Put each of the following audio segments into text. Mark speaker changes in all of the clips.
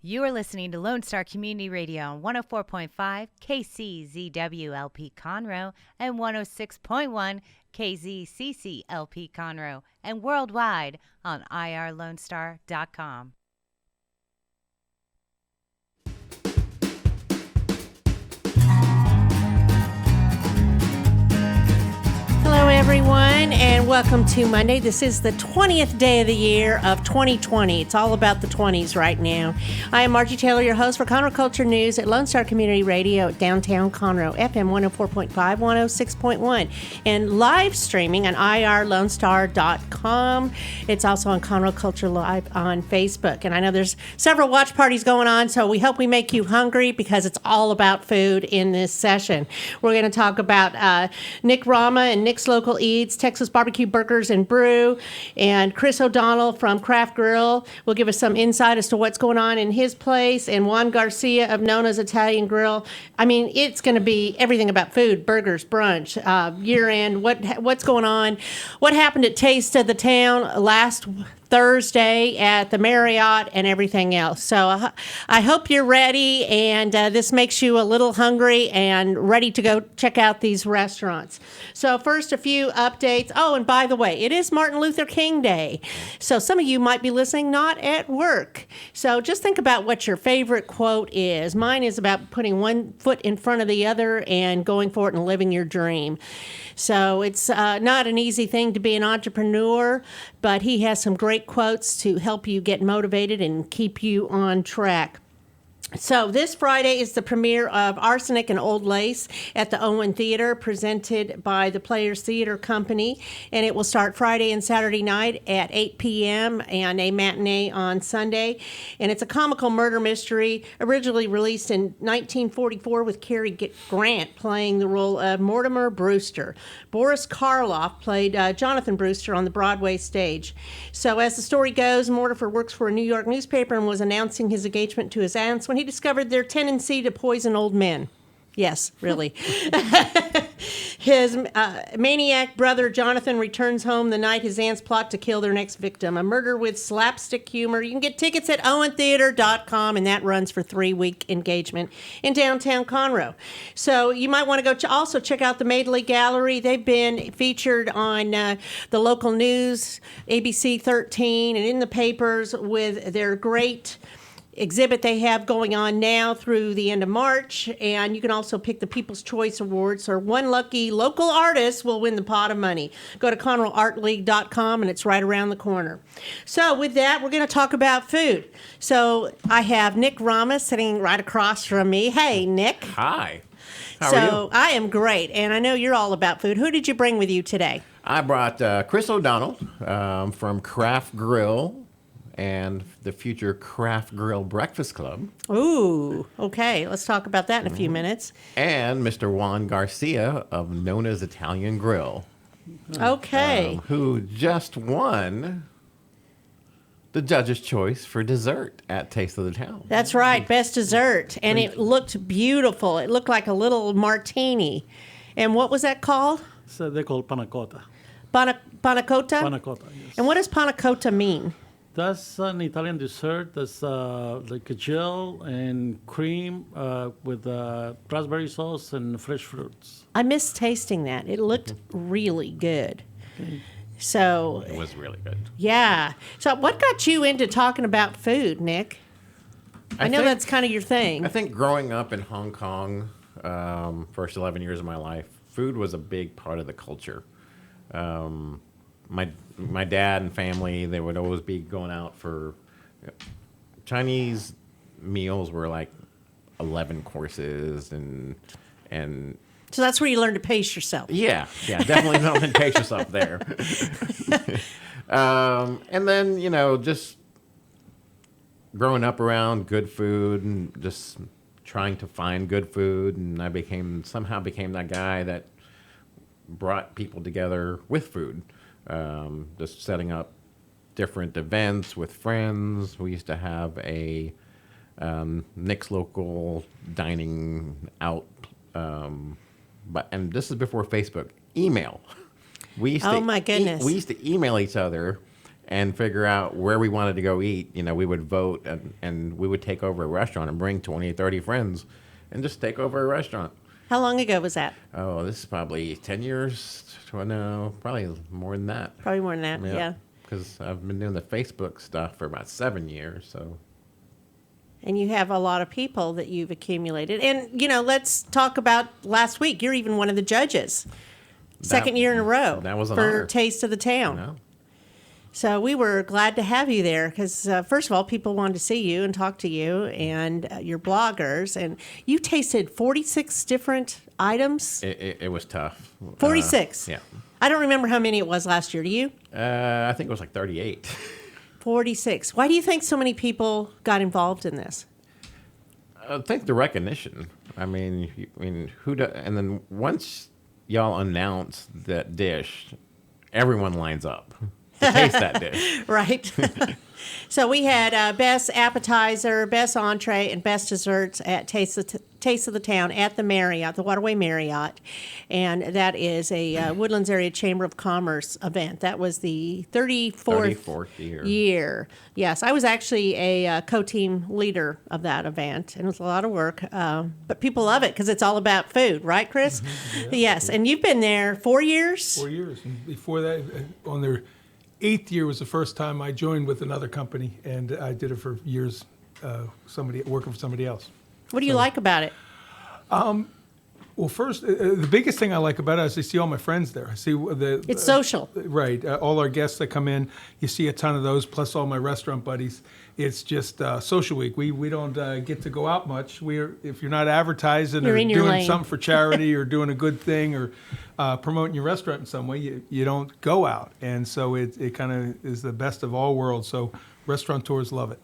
Speaker 1: You are listening to Lone Star Community Radio on 104.5 KCZWLP Conroe and 106.1 KZCCLP Conroe and worldwide on irlonestar.com.
Speaker 2: Hello, everyone, and welcome to Monday. This is the 20th day of the year of 2020. It's all about the 20s right now. I am Margie Taylor, your host for Conroe Culture News at Lone Star Community Radio at downtown Conroe, FM 104.5, 106.1, and live streaming on irlonestar.com. It's also on Conroe Culture Live on Facebook. And I know there's several watch parties going on, so we hope we make you hungry because it's all about food in this session. We're going to talk about Nick Rama and Nick's Local Eats, Texas Barbecue Burgers and Brew, and Chris O'Donnell from Craft Grill will give us some insight as to what's going on in his place, and Juan Garcia of Nona's Italian Grill. I mean, it's going to be everything about food, burgers, brunch, year-end, what's going on, what happened at Taste of the Town last Thursday at the Marriott and everything else. So I hope you're ready, and this makes you a little hungry and ready to go check out these restaurants. So first, a few updates. Oh, and by the way, it is Martin Luther King Day. So some of you might be listening not at work. So just think about what your favorite quote is. Mine is about putting one foot in front of the other and going for it and living your dream. So it's not an easy thing to be an entrepreneur, but he has some great quotes to help you get motivated and keep you on track. So this Friday is the premiere of Arsenic and Old Lace at the Owen Theater, presented by the Players Theater Company, and it will start Friday and Saturday night at 8 p.m. and a matinee on Sunday. And it's a comical murder mystery, originally released in 1944 with Cary Grant playing the role of Mortimer Brewster. Boris Karloff played Jonathan Brewster on the Broadway stage. So as the story goes, Mortimer works for a New York newspaper and was announcing his engagement to his aunts when he discovered their tendency to poison old men. Yes, really. His maniac brother Jonathan returns home the night his aunts plot to kill their next victim. A murder with slapstick humor. You can get tickets at owentheater.com, and that runs for 3-week engagement in downtown Conroe. So you might want to go also check out the Madeley Gallery. They've been featured on the local news, ABC 13, and in the papers with their great exhibit they have going on now through the end of March. And you can also pick the People's Choice Awards, or one lucky local artist will win the pot of money. Go to ConroeArtLeague.com, and it's right around the corner. So with that, we're going to talk about food. So I have Nick Rama sitting right across from me. Hey, Nick.
Speaker 3: Hi. How are you?
Speaker 2: So I am great, and I know you're all about food. Who did you bring with you today?
Speaker 3: I brought Chris O'Donnell from Craft Grill and the future Craft Grill Breakfast Club.
Speaker 2: Ooh, okay. Let's talk about that in a few minutes.
Speaker 3: And Mr. Juan Garcia of Nona's Italian Grill.
Speaker 2: Okay.
Speaker 3: Who just won the judge's choice for dessert at Taste of the Town.
Speaker 2: That's right, best dessert. And it looked beautiful. It looked like a little martini. And what was that called?
Speaker 4: So they call panna cotta.
Speaker 2: Panna cotta?
Speaker 4: Panna cotta, yes.
Speaker 2: And what does panna cotta mean?
Speaker 4: That's an Italian dessert. That's like a gel and cream with raspberry sauce and fresh fruits.
Speaker 2: I miss tasting that. It looked really good. So
Speaker 3: It was really good.
Speaker 2: yeah. So what got you into talking about food, Nick? I know that's kind of your thing.
Speaker 3: I think growing up in Hong Kong, first 11 years of my life, food was a big part of the culture. My dad and family, they would always be going out for Chinese meals were like 11 courses and
Speaker 2: So that's where you learn to pace yourself.
Speaker 3: yeah, definitely don't pace yourself there. And then, just growing up around good food and just trying to find good food, and I somehow became that guy that brought people together with food. Just setting up different events with friends. We used to have a Nick's Local dining out, and this is before Facebook. Email.
Speaker 2: Oh my goodness.
Speaker 3: We used to email each other and figure out where we wanted to go eat. You know, we would vote and we would take over a restaurant and bring 20, 30 friends and just take over a restaurant.
Speaker 2: How long ago was that?
Speaker 3: Oh, this is probably 10 years. No, probably more than that.
Speaker 2: Probably more than that, yeah.
Speaker 3: Because I've been doing the Facebook stuff for about 7 years, so.
Speaker 2: And you have a lot of people that you've accumulated. And, you know, let's talk about last week. You're even one of the judges. Second year in a row.
Speaker 3: That was an
Speaker 2: for
Speaker 3: honor.
Speaker 2: Taste of the Town.
Speaker 3: No.
Speaker 2: So we were glad to have you there because, first of all, people wanted to see you and talk to you and your bloggers. And you tasted 46 different items.
Speaker 3: It was tough.
Speaker 2: 46?
Speaker 3: Yeah.
Speaker 2: I don't remember how many it was last year. Do you?
Speaker 3: I think it was like 38.
Speaker 2: 46. Why do you think so many people got involved in this?
Speaker 3: I think the recognition. I mean, who do, and then once y'all announce that dish, everyone lines up to taste that dish.
Speaker 2: Right. So we had best appetizer, best entree, and best desserts at Taste of the Town at the Marriott, the Waterway Marriott. And that is a Woodlands Area Chamber of Commerce event. That was the 34th year. Yes, I was actually a co-team leader of that event, and it was a lot of work. But people love it because it's all about food, right, Chris?
Speaker 5: Mm-hmm. Yeah.
Speaker 2: Yes, and you've been there 4 years?
Speaker 5: 4 years. And before that, on their 8th year was the first time I joined with another company, and I did it for years, working for somebody else.
Speaker 2: What do you like about it?
Speaker 5: Well, first, the biggest thing I like about it is I see all my friends there. I see
Speaker 2: It's social.
Speaker 5: Right. All our guests that come in, you see a ton of those, plus all my restaurant buddies. It's just social week. We don't get to go out much. If you're not advertising
Speaker 2: You're
Speaker 5: or
Speaker 2: in your
Speaker 5: doing
Speaker 2: lane.
Speaker 5: something for charity or doing a good thing or promoting your restaurant in some way, you don't go out. And so it kind of is the best of all worlds. So restaurateurs love it.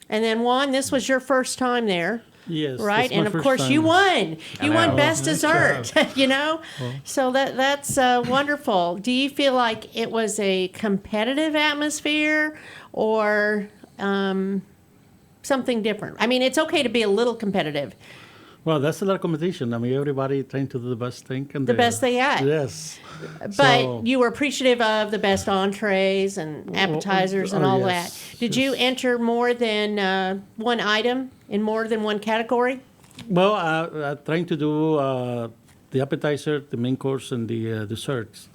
Speaker 2: And then Juan, this was your first time there.
Speaker 4: Yes.
Speaker 2: Right,
Speaker 4: that's my
Speaker 2: and of
Speaker 4: first
Speaker 2: course
Speaker 4: time.
Speaker 2: you won. You won
Speaker 3: know.
Speaker 2: best
Speaker 5: Nice
Speaker 2: dessert.
Speaker 5: job.
Speaker 2: You know, so that's wonderful. Do you feel like it was a competitive atmosphere or something different? I mean, it's okay to be a little competitive.
Speaker 4: Well, that's a lot of competition. I mean, everybody trying to do the best thing. And
Speaker 2: The best they got.
Speaker 4: Yes.
Speaker 2: But
Speaker 4: So-
Speaker 2: you were appreciative of the best entrees and appetizers and all
Speaker 4: yes,
Speaker 2: that. Did you enter more than one item in more than one category?
Speaker 4: Well, trying to do the appetizer, the main course, and the desserts.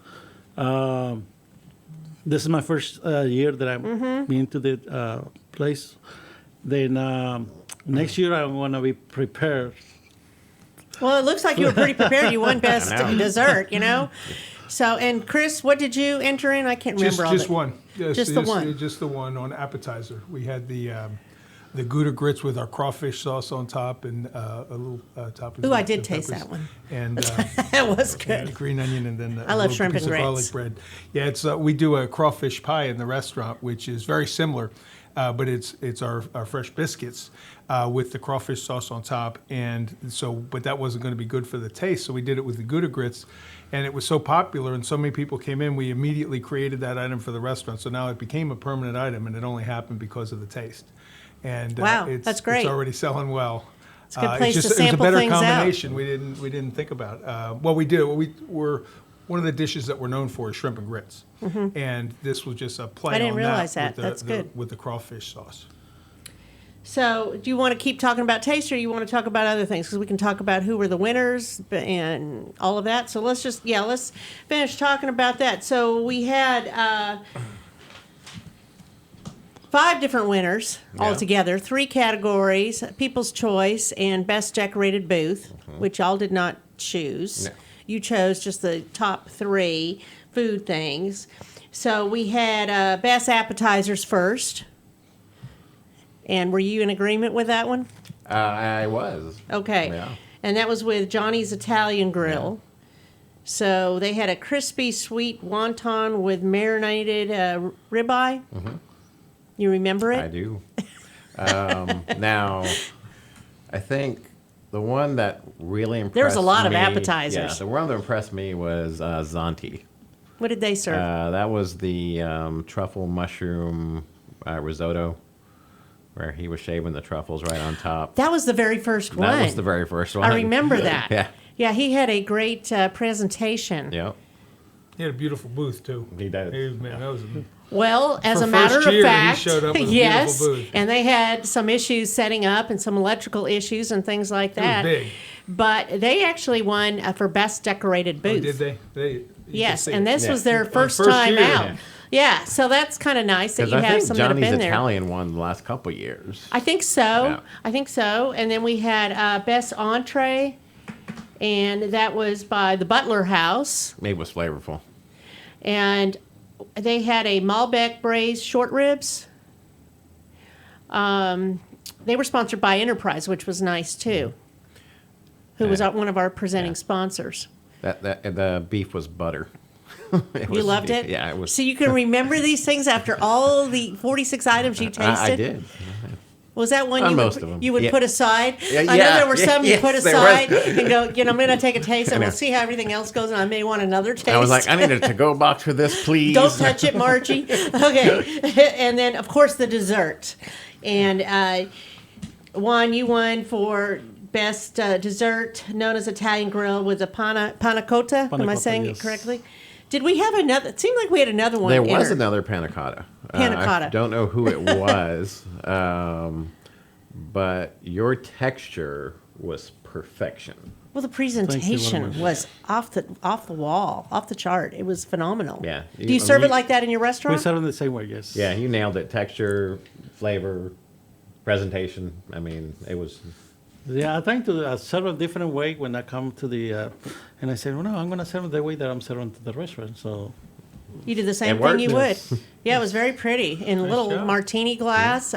Speaker 4: This is my first year that I'm being to the place. Then next year I want to be prepared.
Speaker 2: Well, it looks like you were pretty prepared. You won best
Speaker 3: I know.
Speaker 2: dessert, you know? So, and Chris, what did you enter in? I can't remember all
Speaker 5: Just
Speaker 2: that.
Speaker 5: one. Yes,
Speaker 2: Just the one.
Speaker 5: Just the one on appetizer. We had the Gouda grits with our crawfish sauce on top and a little topping.
Speaker 2: Ooh, I
Speaker 5: of
Speaker 2: did
Speaker 5: the
Speaker 2: taste
Speaker 5: peppers.
Speaker 2: that one.
Speaker 5: And
Speaker 2: That was good.
Speaker 5: green onion and then
Speaker 2: I
Speaker 5: a
Speaker 2: love
Speaker 5: little
Speaker 2: shrimp
Speaker 5: piece
Speaker 2: and
Speaker 5: of garlic
Speaker 2: grits.
Speaker 5: bread. Yeah, it's we do a crawfish pie in the restaurant, which is very similar, but it's our fresh biscuits with the crawfish sauce on top. And so, but that wasn't going to be good for the taste, so we did it with the Gouda grits. And it was so popular and so many people came in, we immediately created that item for the restaurant. So now it became a permanent item, and it only happened because of the taste. And
Speaker 2: Wow, that's great.
Speaker 5: It's already selling well.
Speaker 2: It's a good place to
Speaker 5: it was
Speaker 2: sample
Speaker 5: a better
Speaker 2: things out.
Speaker 5: combination. We didn't think about. Well, we did. We're one of the dishes that we're known for is shrimp and grits, and this was just a play.
Speaker 2: I didn't
Speaker 5: on
Speaker 2: realize
Speaker 5: that.
Speaker 2: that. That's good.
Speaker 5: With the crawfish sauce.
Speaker 2: So, do you want to keep talking about taste, or do you want to talk about other things? Because we can talk about who were the winners and all of that. So let's finish talking about that. So we had 5 different winners altogether, 3 categories: People's Choice and Best Decorated Booth, which y'all did not choose.
Speaker 3: No.
Speaker 2: You chose just the top 3 food things. So we had Best Appetizers first. And were you in agreement with that one?
Speaker 3: I was.
Speaker 2: Okay.
Speaker 3: Yeah.
Speaker 2: And that was with Johnny's Italian Grill. So they had a crispy sweet wonton with marinated ribeye. Mm-hmm. You remember it?
Speaker 3: I do. Now, I think the one that really impressed me...
Speaker 2: There was a lot of appetizers.
Speaker 3: Yeah, the one that impressed me was Zanti.
Speaker 2: What did they serve?
Speaker 3: That was the truffle mushroom risotto, where he was shaving the truffles right on top.
Speaker 2: That was the very first one.
Speaker 3: That was the very first one.
Speaker 2: I remember that.
Speaker 3: Yeah.
Speaker 2: Yeah, he had a great presentation.
Speaker 3: Yep.
Speaker 5: He had a beautiful booth too.
Speaker 3: He does.
Speaker 5: Man, that was.
Speaker 2: Well, as
Speaker 5: For
Speaker 2: a matter
Speaker 5: first
Speaker 2: of
Speaker 5: year, he
Speaker 2: fact,
Speaker 5: showed up with a
Speaker 2: yes,
Speaker 5: beautiful booth.
Speaker 2: and they had some issues setting up and some electrical issues and things like
Speaker 5: It was
Speaker 2: that.
Speaker 5: big.
Speaker 2: But they actually won for best decorated
Speaker 5: Oh,
Speaker 2: booth.
Speaker 5: did they? You
Speaker 2: Yes,
Speaker 5: could see
Speaker 2: and
Speaker 5: it.
Speaker 2: this
Speaker 3: Yeah.
Speaker 2: was their first
Speaker 5: first
Speaker 2: time
Speaker 5: year.
Speaker 2: out. Yeah, so that's kind of nice that
Speaker 3: Because
Speaker 2: you
Speaker 3: I
Speaker 2: have
Speaker 3: think
Speaker 2: some that have
Speaker 3: Johnny's
Speaker 2: been there.
Speaker 3: Italian won the last couple years.
Speaker 2: I think so.
Speaker 3: Yeah.
Speaker 2: I think so. And then we had best entree, and that was by the Butler House.
Speaker 3: It was flavorful.
Speaker 2: And they had a Malbec braised short ribs. They were sponsored by Enterprise, which was nice too. Who was
Speaker 3: Yeah.
Speaker 2: one of our presenting
Speaker 3: Yeah.
Speaker 2: sponsors.
Speaker 3: That the beef was butter.
Speaker 2: You loved it?
Speaker 3: Yeah, it was.
Speaker 2: So you can remember these things after all the 46 items you tasted?
Speaker 3: I did.
Speaker 2: Was that one
Speaker 3: On
Speaker 2: you
Speaker 3: most
Speaker 2: would,
Speaker 3: of 'em.
Speaker 2: you would
Speaker 3: Yeah.
Speaker 2: put aside?
Speaker 3: Yeah,
Speaker 2: I know
Speaker 3: yeah,
Speaker 2: there were some you
Speaker 3: yes,
Speaker 2: put
Speaker 3: there was.
Speaker 2: aside and go, I'm going to take a taste and
Speaker 3: I
Speaker 2: we'll
Speaker 3: know.
Speaker 2: see how everything else goes and I may want another taste.
Speaker 3: I was like, I need a to-go box for this, please.
Speaker 2: Don't touch it, Margie. Okay. And then, of course, the dessert. And Juan, you won for best dessert, Nona's Italian Grill with the panna cotta. Am I
Speaker 4: Panna
Speaker 2: saying
Speaker 4: cotta,
Speaker 2: it
Speaker 4: yes.
Speaker 2: correctly? Did we have another? It seemed like we had another one.
Speaker 3: There was
Speaker 2: entered.
Speaker 3: another panna cotta.
Speaker 2: Panna
Speaker 3: I
Speaker 2: cotta.
Speaker 3: don't know who it was, but your texture was perfection.
Speaker 2: Well, the
Speaker 4: Thank you very
Speaker 2: presentation
Speaker 4: much.
Speaker 2: was off the wall, off the chart. It was phenomenal.
Speaker 3: Yeah.
Speaker 2: Do you serve it like that in your
Speaker 4: We
Speaker 2: restaurant?
Speaker 4: serve in the same way, yes.
Speaker 3: Yeah, you nailed it. Texture, flavor, presentation. I mean, it was.
Speaker 4: Yeah, I think to serve a different way when I come to the, and I say, well, no, I'm going to serve it the way that I'm serving to the restaurant. So
Speaker 2: You did the same
Speaker 3: It
Speaker 2: thing
Speaker 3: worked.
Speaker 2: you would.
Speaker 4: Yes.
Speaker 2: Yeah, it was very pretty in a little
Speaker 5: job.
Speaker 2: martini glass.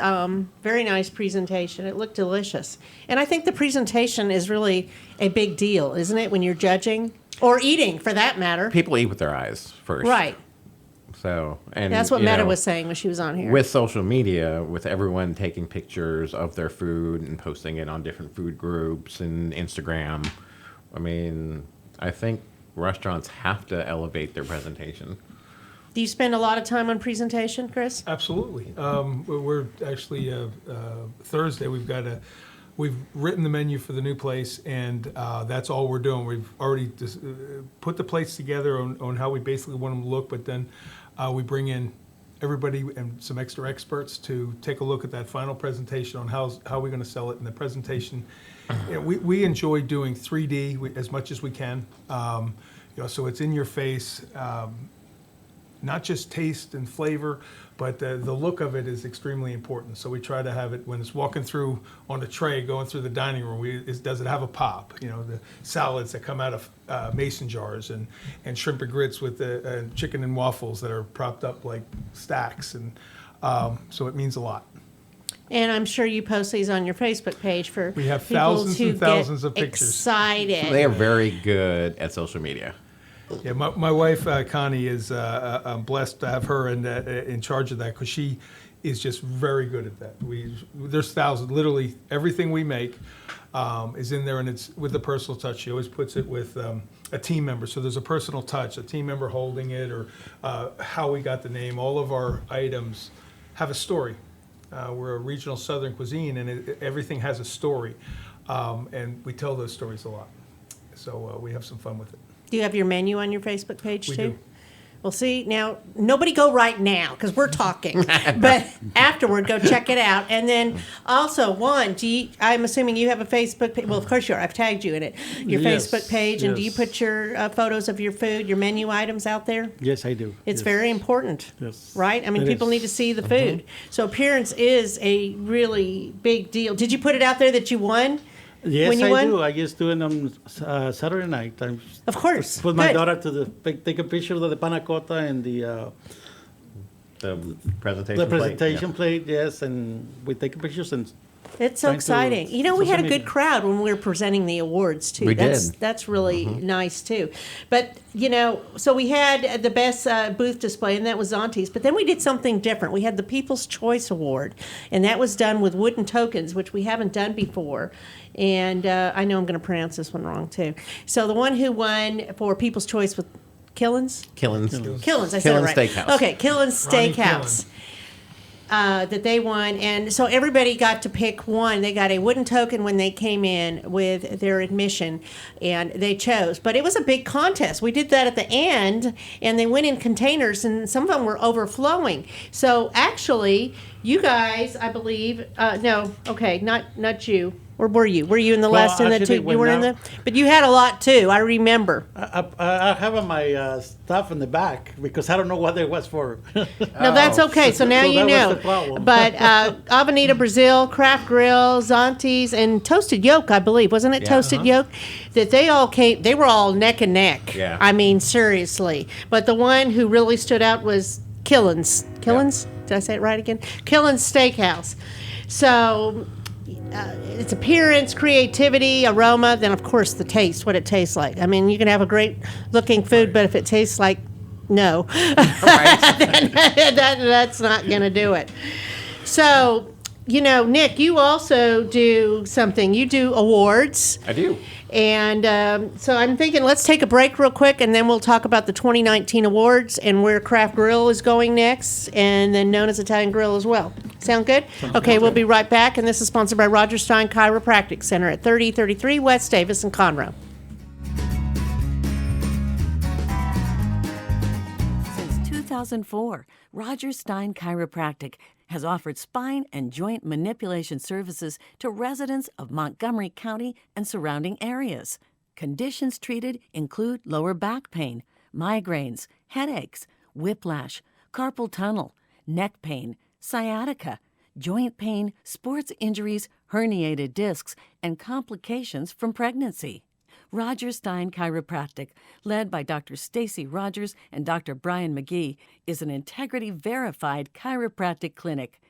Speaker 2: Very nice presentation. It looked delicious. And I think the presentation is really a big deal, isn't it, when you're judging or eating for that matter?
Speaker 3: People eat with their eyes first.
Speaker 2: Right.
Speaker 3: So, and
Speaker 2: That's what
Speaker 3: you
Speaker 2: Meta
Speaker 3: know,
Speaker 2: was saying when she was on here.
Speaker 3: with social media, with everyone taking pictures of their food and posting it on different food groups and Instagram. I mean, I think restaurants have to elevate their presentation.
Speaker 2: Do you spend a lot of time on presentation, Chris?
Speaker 5: Absolutely. We're actually Thursday. We've written the menu for the new place, and that's all we're doing. We've already put the plates together on how we basically want them to look, but then we bring in everybody and some extra experts to take a look at that final presentation on how we're going to sell it. And the presentation, we enjoy doing 3D as much as we can. So it's in your face. Not just taste and flavor, but the look of it is extremely important. So we try to have it when it's walking through on a tray, going through the dining room. Does it have a pop? The salads that come out of mason jars and shrimp and grits with the chicken and waffles that are propped up like stacks, and so it means a lot.
Speaker 2: And I'm sure you post these on your Facebook page for
Speaker 5: We have
Speaker 2: people
Speaker 5: thousands
Speaker 2: to
Speaker 5: and thousands
Speaker 2: get
Speaker 5: of pictures.
Speaker 2: excited.
Speaker 3: They are very good at social media.
Speaker 5: Yeah, my wife Connie is. I'm blessed to have her in charge of that because she is just very good at that. There's thousands. Literally everything we make is in there, and it's with the personal touch. She always puts it with a team member. So there's a personal touch, a team member holding it, or how we got the name. All of our items have a story. We're a regional Southern cuisine, and everything has a story, and we tell those stories a lot. So we have some fun with it.
Speaker 2: Do you have your menu on your Facebook page
Speaker 5: We
Speaker 2: too?
Speaker 5: do.
Speaker 2: Well, see, now, nobody go right now because we're talking. But afterward, go check it out. And then also, Juan, I'm assuming you have a Facebook page. Well, of course you are. I've tagged you in it. Your
Speaker 4: Yes,
Speaker 2: Facebook page. And do you
Speaker 4: yes.
Speaker 2: put your photos of your food, your menu items out there?
Speaker 4: yes, I do.
Speaker 2: It's
Speaker 4: yes.
Speaker 2: very important,
Speaker 4: Yes.
Speaker 2: right? I mean,
Speaker 4: It
Speaker 2: people
Speaker 4: is.
Speaker 2: need to see the food. So appearance is a really big deal. Did you put it out there that you won?
Speaker 4: Yes,
Speaker 2: when you
Speaker 4: I
Speaker 2: won?
Speaker 4: do. I just do it on Saturday night. I
Speaker 2: Of course.
Speaker 4: put my
Speaker 2: Good.
Speaker 4: daughter to take a picture of the panna cotta and the
Speaker 3: presentation.
Speaker 4: presentation plate. Yes, and we take pictures and
Speaker 2: It's so
Speaker 4: Thanks to
Speaker 2: exciting. We had
Speaker 4: social
Speaker 2: a good
Speaker 4: media.
Speaker 2: crowd when we were presenting the awards too.
Speaker 3: We
Speaker 2: that's
Speaker 3: did.
Speaker 2: that's really nice too. But so we had the best booth display, and that was Zonti's. But then we did something different. We had the People's Choice Award, and that was done with wooden tokens, which we haven't done before. And I know I'm going to pronounce this one wrong too. So the one who won for People's Choice was Killen's.
Speaker 3: Killen's.
Speaker 2: Killen's, I said it
Speaker 3: Killen's
Speaker 2: right.
Speaker 3: Steakhouse.
Speaker 2: Okay, Killen's
Speaker 5: Ronnie
Speaker 2: Steakhouse. that they won, and so everybody got to pick one. They got a wooden token when they came in with their admission, and they chose. But it was a big contest. We did that at the end, and they went in containers, and some of them were overflowing. So actually, you guys, I believe, no, okay, not you. Or were you? Were you in the
Speaker 4: Well,
Speaker 2: last in the
Speaker 4: actually,
Speaker 2: two? You
Speaker 4: when
Speaker 2: were in
Speaker 4: now-
Speaker 2: the, but you had a lot too. I remember.
Speaker 4: I have my stuff in the back because I don't know what it was for.
Speaker 2: No, that's okay. So now
Speaker 4: So
Speaker 2: you
Speaker 4: that was
Speaker 2: know.
Speaker 4: the problem.
Speaker 2: But Avenida Brazil, Craft Grill, Zonti's, and Toasted Yolk, I believe, wasn't it?
Speaker 3: Yeah.
Speaker 2: Toasted Yolk, that they all came. They were all neck and neck.
Speaker 3: Yeah.
Speaker 2: I mean, seriously. But the one who really stood out was Killen's. Killen's? Did I say it right again? Killen's Steakhouse. So. Its appearance, creativity, aroma, then of course the taste, what it tastes like. I mean, you can have a great looking food, but if it tastes like no, then that's not going to do it. So, Nick, you also do something. You do awards.
Speaker 3: I do.
Speaker 2: And so I'm thinking let's take a break real quick, and then we'll talk about the 2019 awards and where Craft Grill is going next, and then Nona's Italian Grill as well. Sound good? Okay, we'll be right back, and this is sponsored by Roger Stein Chiropractic Center at 3033 West Davis in Conroe.
Speaker 6: Since 2004, Roger Stein Chiropractic has offered spine and joint manipulation services to residents of Montgomery County and surrounding areas. Conditions treated include lower back pain, migraines, headaches, whiplash, carpal tunnel, neck pain, sciatica, joint pain, sports injuries, herniated discs, and complications from pregnancy. Roger Stein Chiropractic, led by Dr. Stacy Rogers and Dr. Brian McGee, is an integrity-verified chiropractic clinic.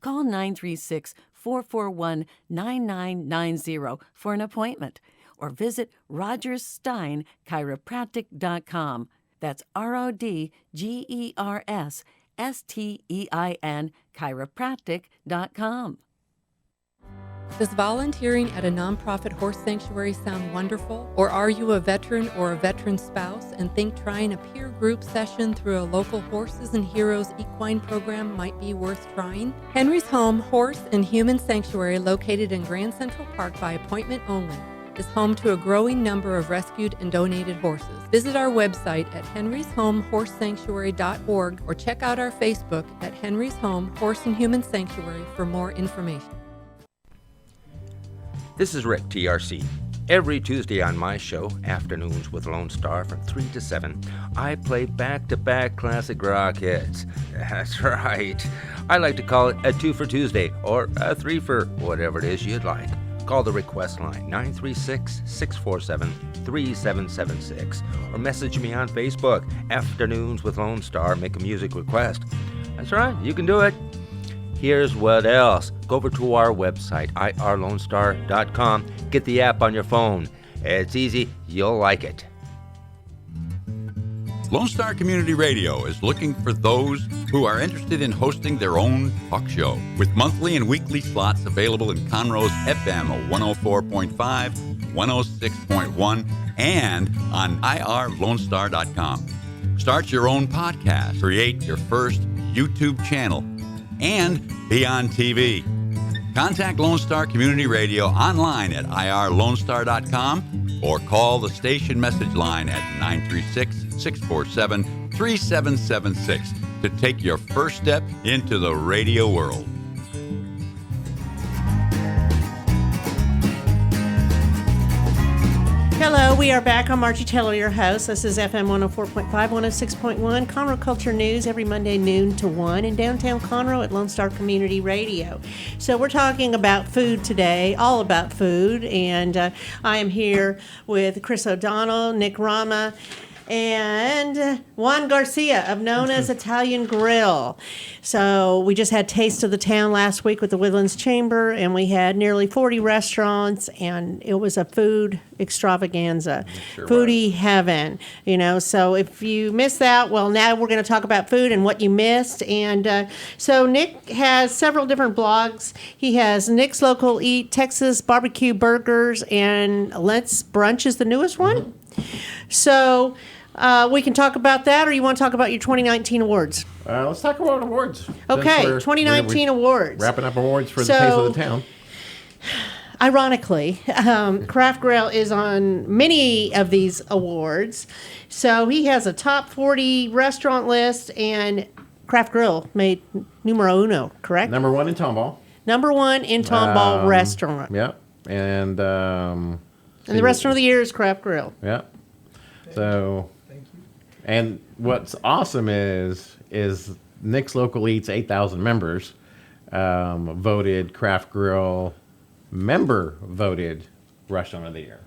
Speaker 6: Call 936-441-9990 for an appointment, or visit rogerssteinchiropractic.com. That's RODGERSSTEIN chiropractic.com.
Speaker 7: Does volunteering at a nonprofit horse sanctuary sound wonderful? Or are you a veteran or a veteran spouse and think trying a peer group session through a local Horses and Heroes equine program might be worth trying? Henry's Home Horse and Human Sanctuary, located in Grand Central Park by appointment only, is home to a growing number of rescued and donated horses. Visit our website at henryshomehorsesanctuary.org or check out our Facebook at Henry's Home Horse and Human Sanctuary for more information.
Speaker 8: This is Rick, TRC. Every Tuesday on my show, Afternoons with Lone Star from 3 to 7, I play back-to-back classic rock hits. That's right. I like to call it a 2 for Tuesday or a 3 for whatever it is you'd like. Call the request line 936-647-3776 or message me on Facebook, Afternoons with Lone Star, make a music request. That's right, you can do it. Here's what else. Go over to our website, irlonestar.com. Get the app on your phone. It's easy. You'll like it.
Speaker 9: Lone Star Community Radio is looking for those who are interested in hosting their own talk show with monthly and weekly slots available in Conroe's FM 104.5, 106.1, and on irlonestar.com. Start your own podcast, create your first YouTube channel, and be on TV. Contact Lone Star Community Radio online at irlonestar.com or call the station message line at 936-647-3776 to take your first step into the radio world.
Speaker 2: Hello, we are back. I'm Margie Taylor, your host. This is FM 104.5, 106.1, Conroe Culture News every Monday noon to 1 in downtown Conroe at Lone Star Community Radio. So we're talking about food today, all about food, and I am here with Chris O'Donnell, Nick Rama, and Juan Garcia of Nona's Italian Grill. So we just had Taste of the Town last week with the Woodlands Chamber, and we had nearly 40 restaurants, and it was a food extravaganza,
Speaker 3: Sure
Speaker 2: foodie heaven. So if you missed that, well, now we're going to talk about food and what you missed. And so Nick has several different blogs. He has Nick's Local Eat, Texas Barbecue Burgers, and Let's Brunch is the newest one. So we can talk about that, or you want to talk about your 2019 awards?
Speaker 3: Let's talk about awards.
Speaker 2: Okay,
Speaker 3: Since we're
Speaker 2: 2019 awards.
Speaker 3: Wrapping up awards for the
Speaker 2: So-
Speaker 3: Taste of the Town.
Speaker 2: Ironically, Craft Grill is on many of these awards. So he has a top 40 restaurant list, and Craft Grill made numero uno, correct?
Speaker 3: Number 1 in Tomball.
Speaker 2: Number 1 in Tomball restaurant.
Speaker 3: Yep. And
Speaker 2: And the restaurant of the year is Craft Grill.
Speaker 3: Yep. So, and what's awesome is Nick's Local Eats 8,000 members voted Craft Grill member voted restaurant of the year.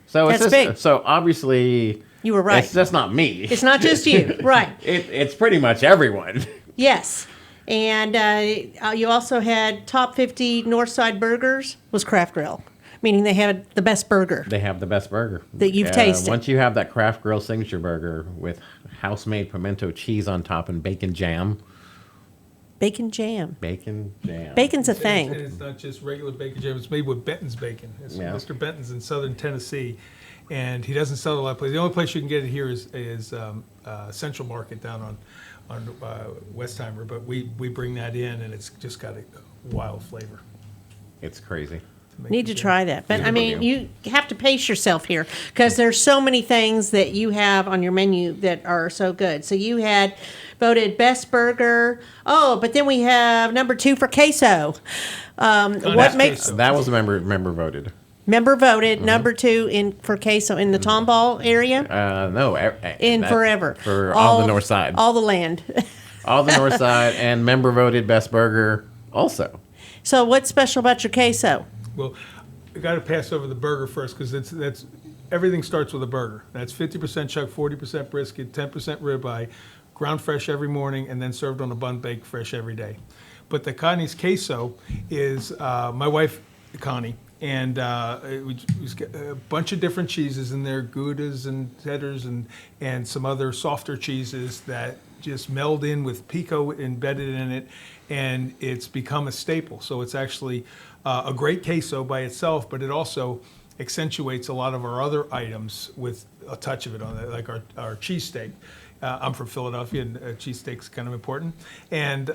Speaker 3: So
Speaker 2: That's
Speaker 3: it's
Speaker 2: big.
Speaker 3: So obviously
Speaker 2: You were right.
Speaker 3: It's just not me.
Speaker 2: It's not just you, right?
Speaker 3: It's pretty much everyone.
Speaker 2: Yes. And you also had top 50 Northside burgers was Craft Grill, meaning they had the best burger.
Speaker 3: They have the best burger
Speaker 2: That you've tasted.
Speaker 3: Once you have that Craft Grill signature burger with house-made pimento cheese on top and bacon jam.
Speaker 2: Bacon jam.
Speaker 3: Bacon jam.
Speaker 2: Bacon's a
Speaker 5: And
Speaker 2: thing.
Speaker 5: it's not just regular bacon jam. It's made with Benton's bacon.
Speaker 3: Yeah.
Speaker 5: Mr. Benton's in southern Tennessee, and he doesn't sell it a lot of places. The only place you can get it here is Central Market down on Westheimer. But we bring that in, and it's just got a wild flavor.
Speaker 3: It's crazy.
Speaker 2: Need to try that. But
Speaker 3: Yeah,
Speaker 2: I mean,
Speaker 3: we
Speaker 2: you have to pace yourself here because there's so many things that you have on your menu that are so good. So you had voted best burger. Oh, but then we have number 2 for queso. What makes
Speaker 5: queso.
Speaker 3: That was a member voted.
Speaker 2: member voted number 2 in for queso in the Tomball area
Speaker 3: No.
Speaker 2: in
Speaker 3: that-
Speaker 2: forever
Speaker 3: For all the north side.
Speaker 2: all the land.
Speaker 3: All the north side, and member voted best burger also.
Speaker 2: So what's special about your queso?
Speaker 5: Well, we got to pass over the burger first because that's everything starts with a burger. That's 50% chuck, 40% brisket, 10% ribeye, ground fresh every morning, and then served on a bun baked fresh every day. But the Connie's queso is my wife, Connie, and we've got a bunch of different cheeses in there, Goudas and Cheddars and some other softer cheeses that just meld in with pico embedded in it, and it's become a staple. So it's actually a great queso by itself, but it also accentuates a lot of our other items with a touch of it on it, like our cheesesteak. I'm from Philadelphia, and cheesesteak's kind of important. And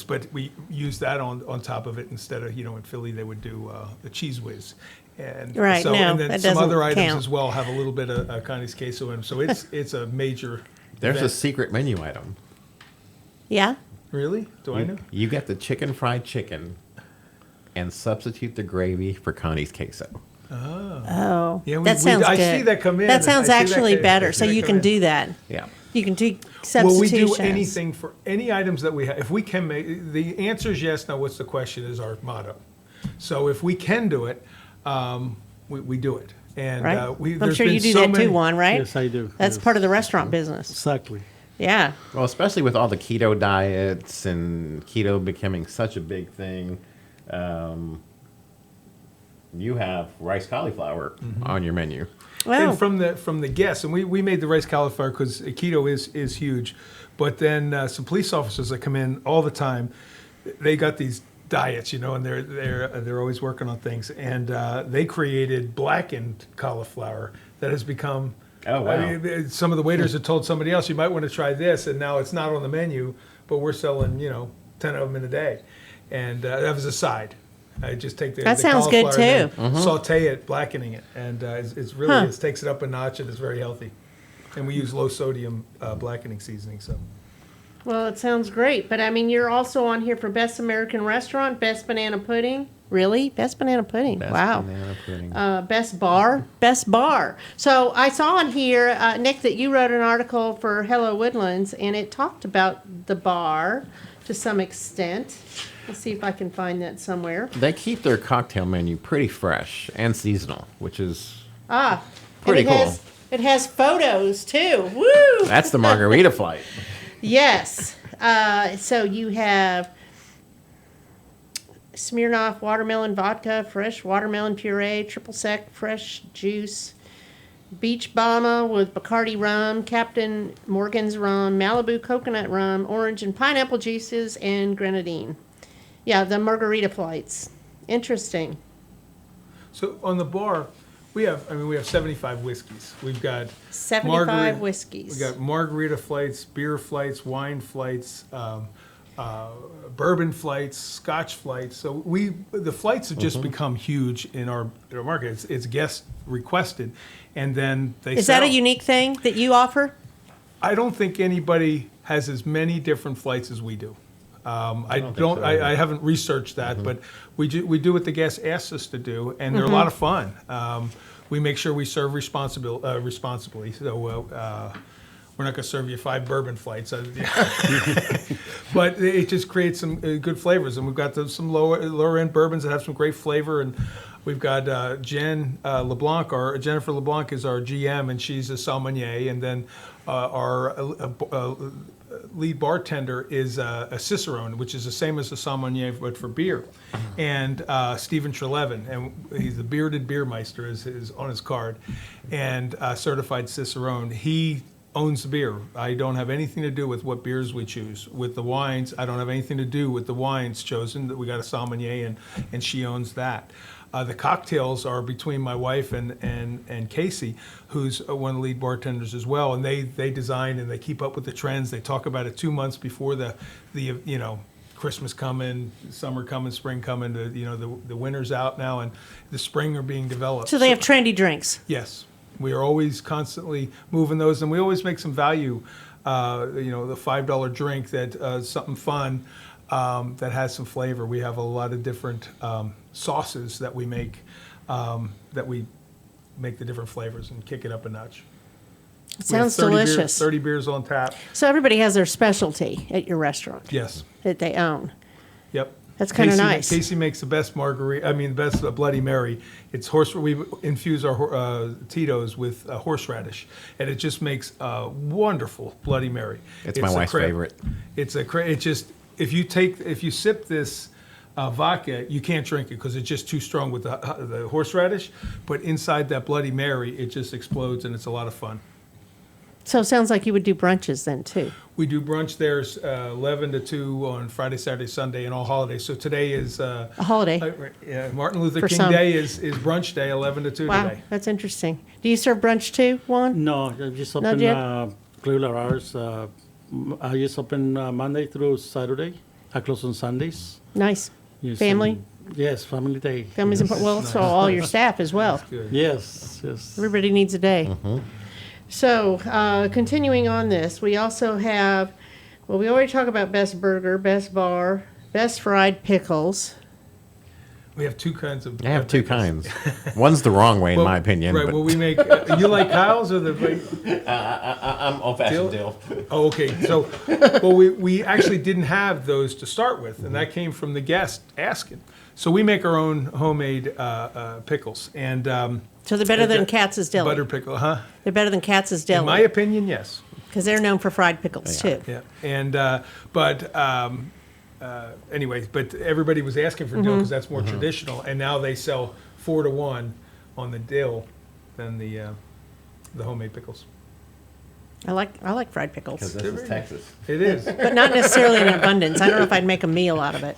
Speaker 5: but we use that on top of it instead of, in Philly they would do the cheese whiz. And
Speaker 2: Right, no,
Speaker 5: and then
Speaker 2: that
Speaker 5: some
Speaker 2: doesn't
Speaker 5: other items
Speaker 2: count.
Speaker 5: as well have a little bit of Connie's queso in them. So it's a major.
Speaker 3: There's a
Speaker 5: event.
Speaker 3: secret menu item.
Speaker 2: Yeah?
Speaker 5: Really? Do I know?
Speaker 3: You get the fried chicken and substitute the gravy for Connie's queso.
Speaker 2: Oh,
Speaker 5: Yeah,
Speaker 2: that sounds
Speaker 5: I
Speaker 2: good.
Speaker 5: see that come in.
Speaker 2: That sounds
Speaker 5: I see that
Speaker 2: actually
Speaker 5: come-
Speaker 2: better.
Speaker 5: I see
Speaker 2: So
Speaker 5: that
Speaker 2: you
Speaker 5: come
Speaker 2: can
Speaker 5: in.
Speaker 2: do that.
Speaker 3: Yeah.
Speaker 2: You can do
Speaker 5: Will we
Speaker 2: substitutions.
Speaker 5: do anything for any items that we have? If we can make, the answer is yes. Now, what's the question is our motto. So if we can do it, we do it. And
Speaker 2: Right? I'm
Speaker 5: there's
Speaker 2: sure you
Speaker 5: been
Speaker 2: do
Speaker 5: so
Speaker 2: that
Speaker 5: many-
Speaker 2: too, Juan, right?
Speaker 4: Yes, I do.
Speaker 2: That's
Speaker 4: Yes.
Speaker 2: part of the restaurant business.
Speaker 4: Exactly.
Speaker 2: Yeah.
Speaker 3: Well, especially with all the keto diets and keto becoming such a big thing, you have rice cauliflower on your menu.
Speaker 2: Well,
Speaker 5: And from the guests, and we made the rice cauliflower because keto is huge, but then some police officers that come in all the time, they got these diets, and they're always working on things, and they created blackened cauliflower that has become.
Speaker 3: Oh, wow.
Speaker 5: I mean, some of the waiters had told somebody else you might want to try this, and now it's not on the menu, but we're selling 10 of them in a day, and that was a side. I just take the
Speaker 2: That sounds good,
Speaker 5: cauliflower and
Speaker 2: too.
Speaker 5: then saute it, blackening it, and it's really it takes it up a notch, and it's very healthy. And we use low sodium blackening seasoning. So
Speaker 2: well, it sounds great. But I mean, you're also on here for Best American Restaurant, Best Banana Pudding. Really? Best Banana Pudding.
Speaker 3: Best
Speaker 2: wow.
Speaker 3: banana pudding.
Speaker 2: Best Bar. Best Bar. So I saw on here, Nick, that you wrote an article for Hello Woodlands, and it talked about the bar to some extent. Let's see if I can find that somewhere.
Speaker 3: They keep their cocktail menu pretty fresh and seasonal, which is
Speaker 2: Ah.
Speaker 3: Pretty
Speaker 2: and
Speaker 3: cool.
Speaker 2: It has photos, too. Woo!
Speaker 3: that's the margarita flight.
Speaker 2: Yes. So you have Smirnoff watermelon vodka, fresh watermelon puree, triple sec fresh juice, Beach Bomba with Bacardi rum, Captain Morgan's rum, Malibu coconut rum, orange and pineapple juices, and grenadine. Yeah, the margarita flights. Interesting.
Speaker 5: on the bar, We have 75 whiskeys. We've got
Speaker 2: 75 whiskeys.
Speaker 5: We got margarita flights, beer flights, wine flights, bourbon flights, Scotch flights. So the flights have just become huge in our market. It's guest requested, and then they
Speaker 2: Is
Speaker 5: sell.
Speaker 2: that a unique thing that you offer?
Speaker 5: I don't think anybody has as many different flights as we do. I
Speaker 3: don't think so either.
Speaker 5: I haven't researched that, but we do what the guests ask us to do, and they're a lot of fun. We make sure we serve responsibly. So we're not going to serve you 5 bourbon flights, but it just creates some good flavors. And we've got some lower end bourbons that have some great flavor. And we've got Jen LeBlanc, Jennifer LeBlanc is our GM, and she's a sommelier. And then our lead bartender is a Cicerone, which is the same as a sommelier but for beer. And Stephen Trelevin, and he's the bearded beer meister is on his card, and certified Cicerone. He owns the beer. I don't have anything to do with what beers we choose. With the wines, I don't have anything to do with the wines chosen. We got a sommelier, and she owns that. The cocktails are between my wife and Casey, who's one of the lead bartenders as well, and they design and they keep up with the trends. They talk about it 2 months before the Christmas coming, summer coming, spring coming. The winter's out now, and the spring are being developed.
Speaker 2: So they have trendy drinks.
Speaker 5: Yes, we are always constantly moving those, and we always make some value. The $5 drink that something fun. That has some flavor. We have a lot of different sauces that we make the different flavors and kick it up a notch.
Speaker 2: It sounds
Speaker 5: We have 30
Speaker 2: delicious.
Speaker 5: 30 beers on tap.
Speaker 2: So everybody has their specialty at your restaurant
Speaker 5: Yes.
Speaker 2: that they own.
Speaker 5: Yep.
Speaker 2: That's kinda
Speaker 5: Casey-
Speaker 2: nice.
Speaker 5: Casey makes the best best Bloody Mary. It's we infuse our Tito's with horseradish, and it just makes a wonderful Bloody Mary.
Speaker 3: It's my
Speaker 5: a
Speaker 3: wife's
Speaker 5: cra-
Speaker 3: favorite.
Speaker 5: It just if you sip this vodka, you can't drink it because it's just too strong with the horseradish. But inside that Bloody Mary, it just explodes, and it's a lot of fun.
Speaker 2: So it sounds like you would do brunches then too.
Speaker 5: We do brunch there 11 to 2 on Friday, Saturday, Sunday, and all holidays. So today is
Speaker 2: A holiday.
Speaker 5: Martin Luther
Speaker 2: For
Speaker 5: King
Speaker 2: some.
Speaker 5: Day is brunch day, 11 to 2
Speaker 2: Wow,
Speaker 5: today.
Speaker 2: that's interesting. Do you serve brunch too, Juan?
Speaker 4: No, I just
Speaker 2: Not
Speaker 4: open
Speaker 2: yet?
Speaker 4: regular hours. I just open Monday through Saturday. I close on Sundays.
Speaker 2: Nice.
Speaker 4: Yes,
Speaker 2: Family?
Speaker 4: Yes, family day.
Speaker 2: Family's important. Well, so all your staff as well.
Speaker 5: Good.
Speaker 4: Yes, yes.
Speaker 2: Everybody needs a day. So, continuing on this, we also have, we already talked about best burger, best bar, best fried pickles.
Speaker 5: We have two kinds of.
Speaker 3: I have two kinds. One's the wrong way, in
Speaker 5: Well,
Speaker 3: my opinion.
Speaker 5: Right.
Speaker 3: but
Speaker 5: Well, we make. You like Kyle's or the?
Speaker 3: I'm old-fashioned
Speaker 5: Dill?
Speaker 3: dill.
Speaker 5: Oh, okay. So, we actually didn't have those to start with, and that came from the guest asking. So we make our own homemade pickles, and
Speaker 2: So they're better than Katz's Deli.
Speaker 5: butter pickle, huh?
Speaker 2: They're better than Katz's
Speaker 5: In my
Speaker 2: Deli
Speaker 5: opinion, yes.
Speaker 2: because they're known for fried pickles too.
Speaker 5: Yeah. And anyway, but everybody was asking for dill because that's more traditional, and now they sell 4 to 1 on the dill than the homemade pickles.
Speaker 2: I like fried
Speaker 3: Because
Speaker 2: pickles,
Speaker 3: this is Texas.
Speaker 5: It is.
Speaker 2: but not necessarily in abundance. I don't know if I'd make a meal out of it.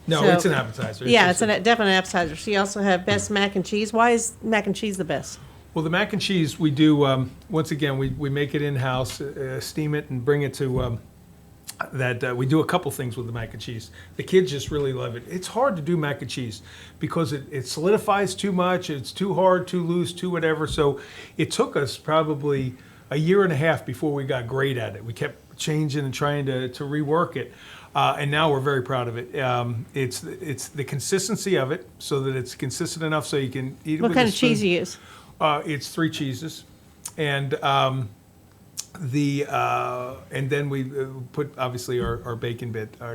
Speaker 5: No,
Speaker 2: So-
Speaker 5: it's an appetizer.
Speaker 2: Yeah,
Speaker 5: just
Speaker 2: it's a definite appetizer. So you also have best mac and cheese. Why is mac and cheese the best?
Speaker 5: Well, the mac and cheese we do. Once again, we make it in house, steam it, and bring it to. We do a couple things with the mac and cheese. The kids just really love it. It's hard to do mac and cheese because it solidifies too much. It's too hard, too loose, too whatever. So it took us probably a year and a half before we got great at it. We kept changing and trying to rework it. And now we're very proud of it. It's the consistency of it, so that it's consistent enough so you can eat it
Speaker 2: What
Speaker 5: with
Speaker 2: kind
Speaker 5: a
Speaker 2: of cheese
Speaker 5: spoon.
Speaker 2: you use?
Speaker 5: It's 3 cheeses, and then we put obviously our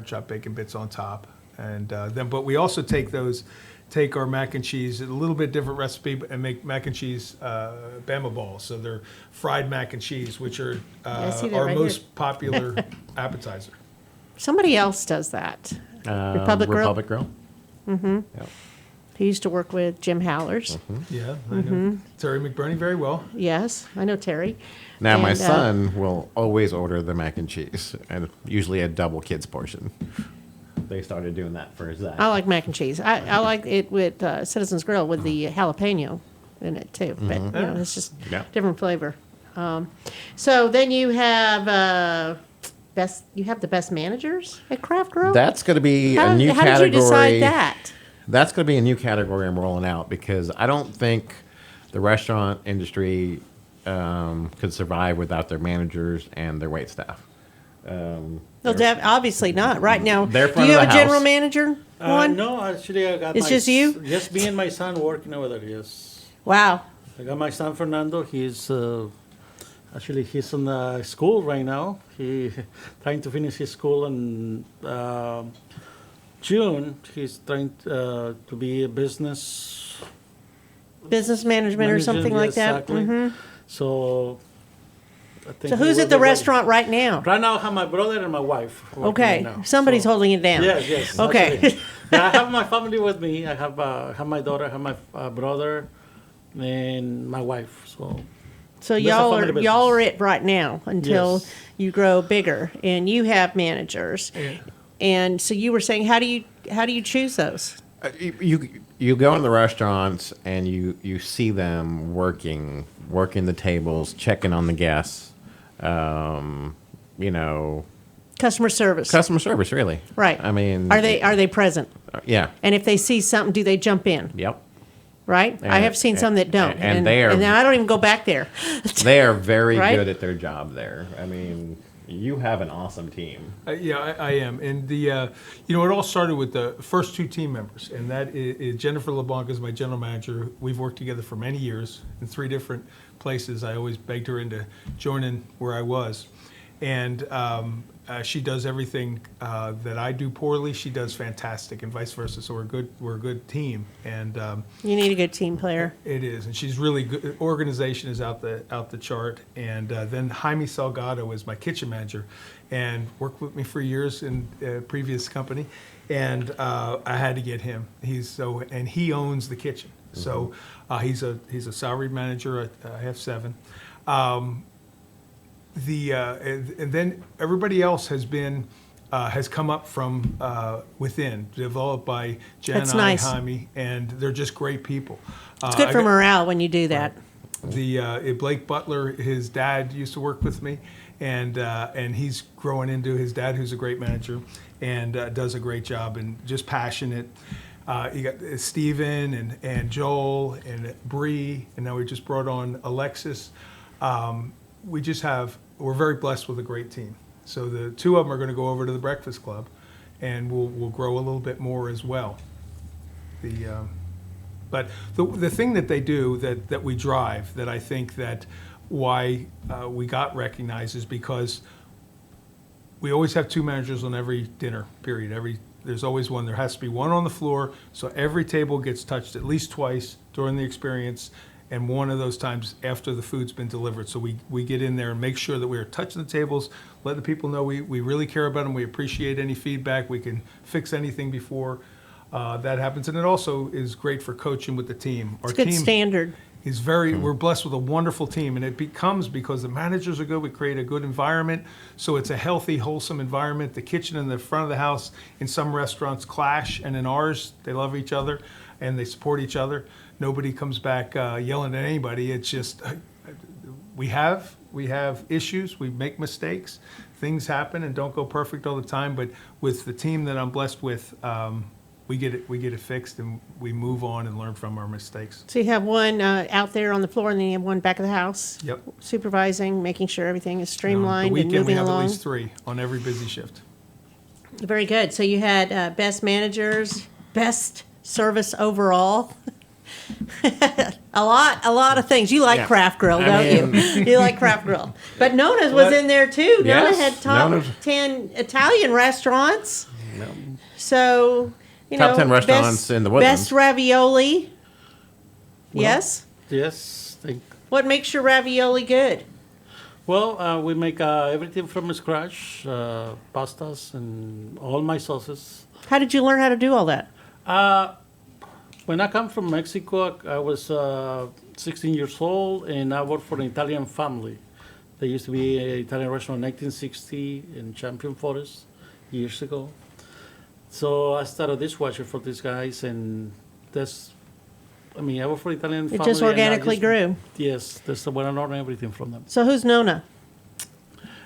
Speaker 5: chopped bacon bits on top, and but we also take our mac and cheese, a little bit different recipe, and make mac and cheese Bama balls. So they're fried mac and cheese, which are
Speaker 2: I see that
Speaker 5: our
Speaker 2: right
Speaker 5: most popular appetizer.
Speaker 2: Somebody else does that. Republic Grill?
Speaker 3: Republic Grill. Mm-hmm. Yep.
Speaker 2: He used to work with Jim Howlers.
Speaker 5: Yeah, I know Terry McBurney very well.
Speaker 2: Yes, I know Terry.
Speaker 3: Now, my
Speaker 2: And,
Speaker 3: son will always order the mac and cheese, and usually a double kids portion. They started doing that for Zach.
Speaker 2: I like mac and cheese. I like it with Citizens Grill with the jalapeno. in it too. But it's just
Speaker 3: Yeah.
Speaker 2: different flavor. So then you have the best managers at Craft Grill.
Speaker 3: That's going to be a new
Speaker 2: how
Speaker 3: category.
Speaker 2: did you decide that?
Speaker 3: That's going to be a new category I'm rolling out because I don't think the restaurant industry could survive without their managers and their wait staff.
Speaker 2: Obviously not. Right now,
Speaker 3: They're
Speaker 2: do
Speaker 3: front
Speaker 2: you
Speaker 3: of
Speaker 2: have
Speaker 3: the
Speaker 2: a general
Speaker 3: house.
Speaker 2: manager? Juan?
Speaker 4: No, actually, I got
Speaker 2: It's just you?
Speaker 4: Just me and my son working over there, yes.
Speaker 2: Wow.
Speaker 4: I got my son, Fernando. He's he's in school right now. He trying to finish his school in June. He's trying to be a business
Speaker 2: Management or something like that.
Speaker 4: Exactly.
Speaker 2: Mhm.
Speaker 4: So, I think
Speaker 2: So
Speaker 4: he
Speaker 2: who's
Speaker 4: will
Speaker 2: at the
Speaker 4: be ready.
Speaker 2: restaurant right now?
Speaker 4: Right now, I have my brother and my wife. working
Speaker 2: Okay,
Speaker 4: right now.
Speaker 2: somebody's
Speaker 4: So-
Speaker 2: holding it down.
Speaker 4: Yes.
Speaker 2: Okay.
Speaker 4: actually. Yeah, I have my family with me. I have my daughter, I have my brother, and my wife. So
Speaker 2: So
Speaker 4: That's a
Speaker 2: y'all
Speaker 4: family
Speaker 2: are
Speaker 4: business.
Speaker 2: it right now until
Speaker 4: Yes.
Speaker 2: you grow bigger, and you have managers. And so you were saying, how do you choose those?
Speaker 3: You go in the restaurants and you see them working the tables, checking on the guests.
Speaker 2: Customer service.
Speaker 3: Customer service, really.
Speaker 2: Right.
Speaker 3: I mean,
Speaker 2: Are they present?
Speaker 3: Yeah.
Speaker 2: And if they see something, do they jump in?
Speaker 3: Yep.
Speaker 2: Right. I have seen some that don't,
Speaker 3: and they are-
Speaker 2: and then I don't even go back there.
Speaker 3: They are very
Speaker 2: Right?
Speaker 3: good at their job there. I mean, you have an awesome team.
Speaker 5: I am. And it all started with the first two team members, and that is Jennifer LeBlanc is my general manager. We've worked together for many years in 3 different places. I always begged her into joining where I was. And she does everything that I do poorly. She does fantastic, and vice versa. So we're a good team. And
Speaker 2: You need a good team player.
Speaker 5: it is, and she's really good. Organization is out the chart. And then Jaime Salgado is my kitchen manager, and worked with me for years in a previous company. And I had to get him. And he owns the kitchen. So he's a salaried manager at half 7. And then everybody else has come up from within, developed by Jen,
Speaker 2: That's nice.
Speaker 5: Jaime, and they're just great people.
Speaker 2: It's good for morale when you do that.
Speaker 5: Blake Butler, his dad used to work with me, and he's growing into his dad, who's a great manager, and does a great job and just passionate. You got Steven and Joel and Bree, and now we just brought on Alexis. We're very blessed with a great team. So the 2 of them are going to go over to the Breakfast Club, and we'll grow a little bit more as well. But the thing that they do that we drive, that I think that why we got recognized is because we always have 2 managers on every dinner period. There's always one. There has to be one on the floor, so every table gets touched at least twice during the experience, and one of those times after the food's been delivered. So we get in there and make sure that we are touching the tables, let the people know we really care about them, we appreciate any feedback, we can fix anything before that happens. And it also is great for coaching with the team.
Speaker 2: It's a good standard.
Speaker 5: We're blessed with a wonderful team, and it becomes because the managers are good, we create a good environment, so it's a healthy, wholesome environment. The kitchen and the front of the house in some restaurants clash, and in ours, they love each other and they support each other. Nobody comes back yelling at anybody. It's just, we have issues, we make mistakes, things happen and don't go perfect all the time, but with the team that I'm blessed with, we get it fixed, and we move on and learn from our mistakes.
Speaker 2: So you have one out there on the floor, and then you have one back of the house.
Speaker 5: Yep.
Speaker 2: Supervising, making sure everything is
Speaker 5: The
Speaker 2: streamlined and
Speaker 5: weekend we
Speaker 2: moving
Speaker 5: have
Speaker 2: along.
Speaker 5: at least 3 on every busy shift.
Speaker 2: Very good. So you had best managers, best service overall. a lot of things. You like
Speaker 3: Yeah.
Speaker 2: Craft Grill,
Speaker 3: I
Speaker 2: don't
Speaker 3: mean-
Speaker 2: you? You like Craft Grill. But Nona's was in there too.
Speaker 3: Yes,
Speaker 2: Nona had top
Speaker 3: Nona's-
Speaker 2: 10 Italian restaurants. So,
Speaker 3: Top 10 restaurants
Speaker 2: best,
Speaker 3: in the Woodlands.
Speaker 2: Best ravioli. Yes?
Speaker 4: yes,
Speaker 2: What makes your ravioli good?
Speaker 4: well, we make everything from scratch, pastas and all my sauces.
Speaker 2: How did you learn how to do all that?
Speaker 4: When I come from Mexico, I was 16 years old, and I worked for an Italian family. There used to be an Italian restaurant in 1960 in Champion Forest years ago. So I started dishwasher for these guys, and that's I mean, I work for Italian
Speaker 2: It
Speaker 4: family.
Speaker 2: just
Speaker 4: and I
Speaker 2: organically grew.
Speaker 4: Yes, that's where I learned everything from them.
Speaker 2: So who's Nona?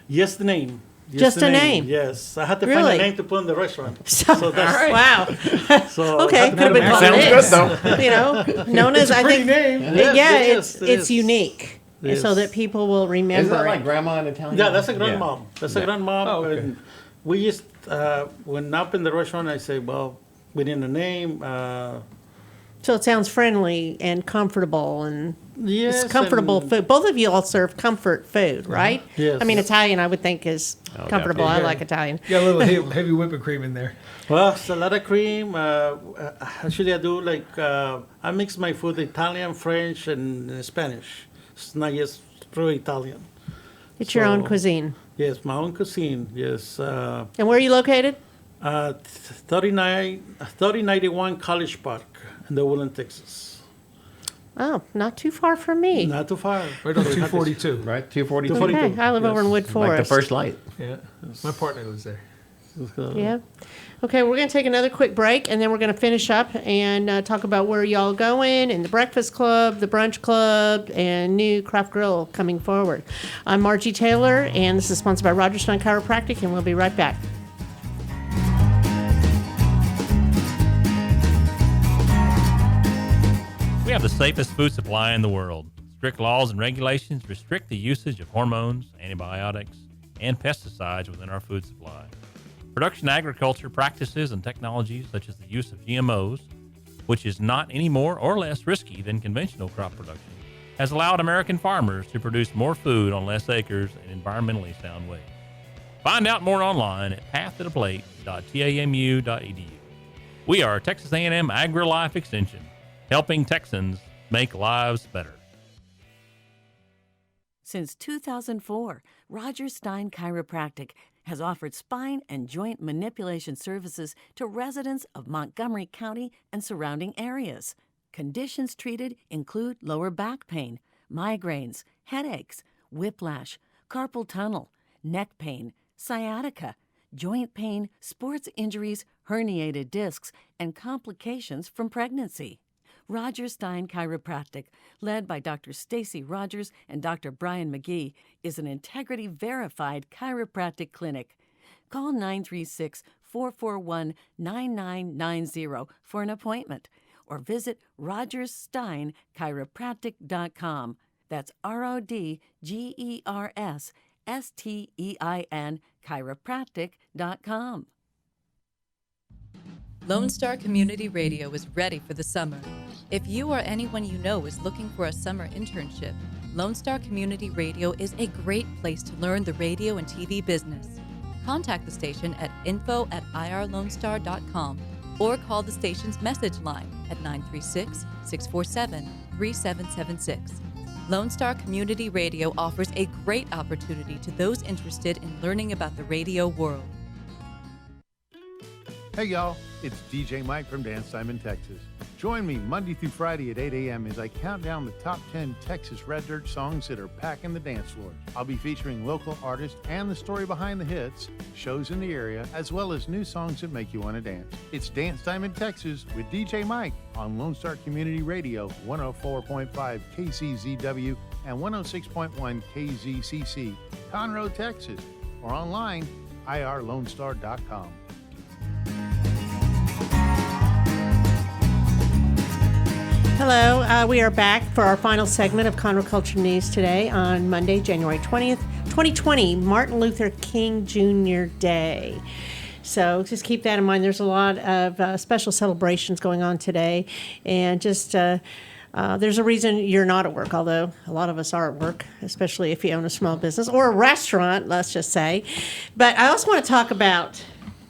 Speaker 4: Yes, the name. Yes,
Speaker 2: Just
Speaker 4: the
Speaker 2: a name?
Speaker 4: Yes, I had to find
Speaker 2: Really?
Speaker 4: a name to put in the restaurant.
Speaker 2: So,
Speaker 4: that's
Speaker 2: wow.
Speaker 4: so
Speaker 2: Okay, could have been called
Speaker 3: Sounds
Speaker 2: Nix.
Speaker 3: good, though.
Speaker 2: You know, Nona's, I think,
Speaker 4: Yes,
Speaker 2: yeah,
Speaker 4: it is, it
Speaker 2: it's
Speaker 4: is.
Speaker 2: unique,
Speaker 4: Yes.
Speaker 2: so that people will remember
Speaker 3: Isn't that
Speaker 2: it.
Speaker 3: like grandma in Italian?
Speaker 4: Yeah, that's a grandma. That's a
Speaker 3: Yeah.
Speaker 4: grandma.
Speaker 5: Oh, okay.
Speaker 4: And we just when up in the restaurant, I say, well, we need a name.
Speaker 2: So it sounds friendly and comfortable, and
Speaker 4: Yes,
Speaker 2: it's comfortable
Speaker 4: and-
Speaker 2: food. Both of you all serve comfort food, right?
Speaker 4: Yes.
Speaker 2: I mean, Italian, I would think, is comfortable. I
Speaker 3: definitely.
Speaker 2: like Italian.
Speaker 5: Got a little heavy whipping cream in there.
Speaker 4: Well, it's a lot of cream. Actually, I do like I mix my food Italian, French, and Spanish. It's not just pure Italian.
Speaker 2: It's your own
Speaker 4: So-
Speaker 2: cuisine.
Speaker 4: Yes, my own cuisine. Yes,
Speaker 2: And where are you located?
Speaker 4: 3091 College Park in the Woodland, Texas.
Speaker 2: Oh, not too far from me.
Speaker 4: Not too far.
Speaker 5: Right on 242.
Speaker 3: Right, 242.
Speaker 4: 242.
Speaker 2: Okay, I live over in Wood Forest.
Speaker 3: Like the first light.
Speaker 5: Yeah. My partner lives there.
Speaker 2: Yeah. Okay, we're going to take another quick break, and then we're going to finish up and talk about where y'all going, and the Breakfast Club, the Brunch Club, and new craft grill coming forward. I'm Margie Taylor, and this is sponsored by Roger Stein Chiropractic, and we'll be right back.
Speaker 10: We have the safest food supply in the world. Strict laws and regulations restrict the usage of hormones, antibiotics, and pesticides within our food supply. Production agriculture practices and technologies such as the use of GMOs, which is not any more or less risky than conventional crop production, has allowed American farmers to produce more food on less acres in environmentally sound ways. Find out more online at pathtotheplate.tamu.edu. We are Texas A&M AgriLife Extension, helping Texans make lives better.
Speaker 6: Since 2004, Roger Stein Chiropractic has offered spine and joint manipulation services to residents of Montgomery County and surrounding areas. Conditions treated include lower back pain, migraines, headaches, whiplash, carpal tunnel, neck pain, sciatica, joint pain, sports injuries, herniated discs, and complications from pregnancy. Roger Stein Chiropractic, led by Dr. Stacy Rogers and Dr. Brian McGee, is an integrity-verified chiropractic clinic. Call 936-441-9990 for an appointment, or visit rogerssteinchiropractic.com. That's RODGERSSTEIN chiropractic.com.
Speaker 11: Lone Star Community Radio is ready for the summer. If you or anyone you know is looking for a summer internship, Lone Star Community Radio is a great place to learn the radio and TV business. Contact the station at info@irlonestar.com or call the station's message line at 936-647-3776. Lone Star Community Radio offers a great opportunity to those interested in learning about the radio world.
Speaker 12: Hey y'all, it's DJ Mike from Dance Time in Texas. Join me Monday through Friday at 8 a.m. as I count down the top 10 Texas Red Dirt songs that are packing the dance floor. I'll be featuring local artists and the story behind the hits, shows in the area, as well as new songs that make you want to dance. It's Dance Time in Texas with DJ Mike on Lone Star Community Radio, 104.5 KCZW and 106.1 KZCC, Conroe, Texas, or online, irlonestar.com.
Speaker 2: Hello, we are back for our final segment of Conroe Culture News today on Monday, January 20th, 2020, Martin Luther King Jr. Day. So just keep that in mind. There's a lot of special celebrations going on today, and just there's a reason you're not at work, although a lot of us are at work, especially if you own a small business or a restaurant, let's just say. But I also want to talk about,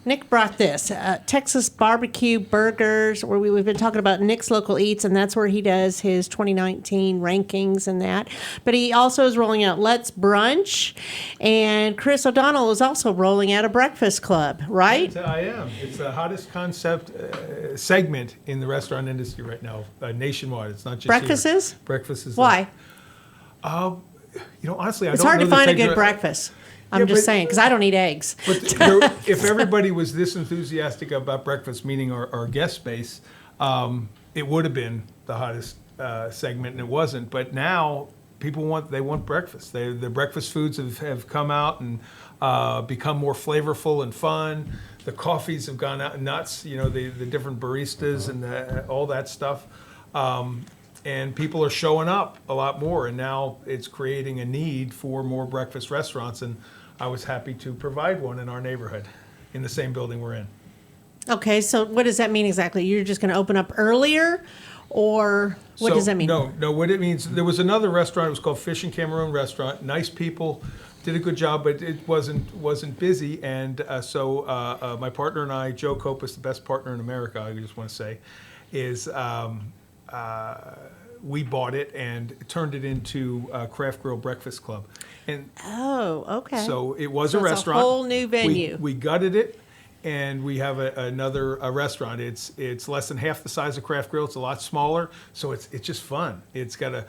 Speaker 2: Nick brought this, Texas barbecue burgers, where we've been talking about Nick's Local Eats, and that's where he does his 2019 rankings and that. But he also is rolling out Let's Brunch, and Chris O'Donnell is also rolling out a breakfast club, right?
Speaker 5: I am. It's the hottest concept segment in the restaurant industry right now, nationwide. It's not just
Speaker 2: Breakfast
Speaker 5: here.
Speaker 2: is?
Speaker 5: Breakfast is.
Speaker 2: Why?
Speaker 5: Honestly,
Speaker 2: It's
Speaker 5: I don't
Speaker 2: hard
Speaker 5: know
Speaker 2: to
Speaker 5: the
Speaker 2: find a
Speaker 5: technical-
Speaker 2: good breakfast. I'm
Speaker 5: Yeah,
Speaker 2: just
Speaker 5: but-
Speaker 2: saying, because I don't eat eggs.
Speaker 5: But if everybody was this enthusiastic about breakfast, meaning our guest space, it would have been the hottest segment, and it wasn't. But now people want breakfast. The breakfast foods have come out and become more flavorful and fun. The coffees have gone out nuts. The different baristas and all that stuff. And people are showing up a lot more, and now it's creating a need for more breakfast restaurants, and I was happy to provide one in our neighborhood in the same building we're in.
Speaker 2: Okay, so what does that mean exactly? You're just going to open up earlier, or what does that mean?
Speaker 5: No, what it means, there was another restaurant, it was called Fish and Cameroon Restaurant, nice people, did a good job, but it wasn't busy, and so my partner and I, Joe Copus, the best partner in America, I just want to say, is... we bought it and turned it into a Craft Grill Breakfast Club. And
Speaker 2: okay.
Speaker 5: So it was
Speaker 2: So
Speaker 5: a
Speaker 2: it's
Speaker 5: restaurant.
Speaker 2: a whole new venue.
Speaker 5: We gutted it, and we have another restaurant. It's less than half the size of Craft Grill. It's a lot smaller, so it's just fun. It's got a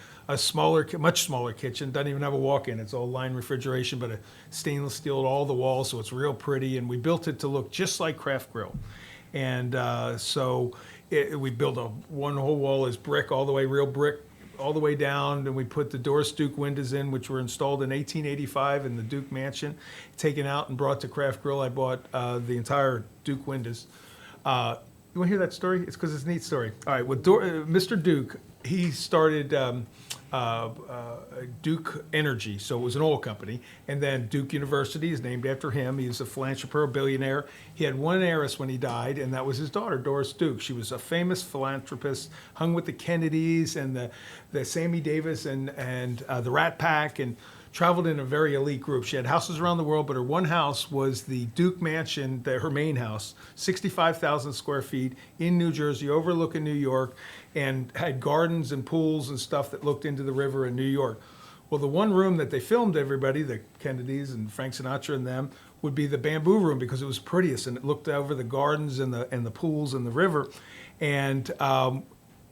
Speaker 5: much smaller kitchen. Doesn't even have a walk-in. It's all line refrigeration, but a stainless steel at all the walls, so it's real pretty. And we built it to look just like Craft Grill. And we built one whole wall is brick, all the way, real brick, all the way down. And we put the Doris Duke windows in, which were installed in 1885 in the Duke Mansion, taken out and brought to Craft Grill. I bought the entire Duke windows. You want to hear that story? It's because it's a neat story. All right, with Mr. Duke, he started Duke Energy, so it was an oil company, and then Duke University is named after him. He's a philanthropist, a billionaire. He had one heiress when he died, and that was his daughter, Doris Duke. She was a famous philanthropist, hung with the Kennedys and the Sammy Davis and the Rat Pack, and traveled in a very elite group. She had houses around the world, but her one house was the Duke Mansion, her main house, 65,000 square feet in New Jersey, overlooking New York, and had gardens and pools and stuff that looked into the river in New York. Well, the one room that they filmed everybody, the Kennedys and Frank Sinatra and them, would be the bamboo room because it was prettiest and it looked over the gardens and the pools and the river. And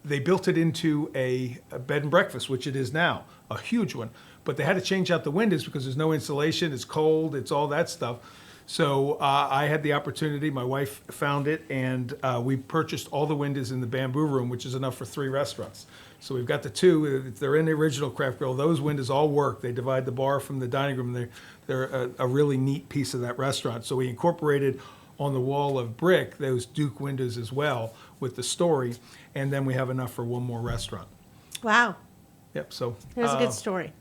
Speaker 5: they built it into a bed and breakfast, which it is now, a huge one. But they had to change out the windows because there's no insulation, it's cold, it's all that stuff. So I had the opportunity, my wife found it, and we purchased all the windows in the bamboo room, which is enough for 3 restaurants. So we've got the 2, they're in the original Craft Grill, those windows all work. They divide the bar from the dining room, they're a really neat piece of that restaurant. So we incorporated on the wall of brick those Duke windows as well with the story, and then we have enough for one more restaurant.
Speaker 2: Wow.
Speaker 5: Yep, so.
Speaker 2: It was a good story.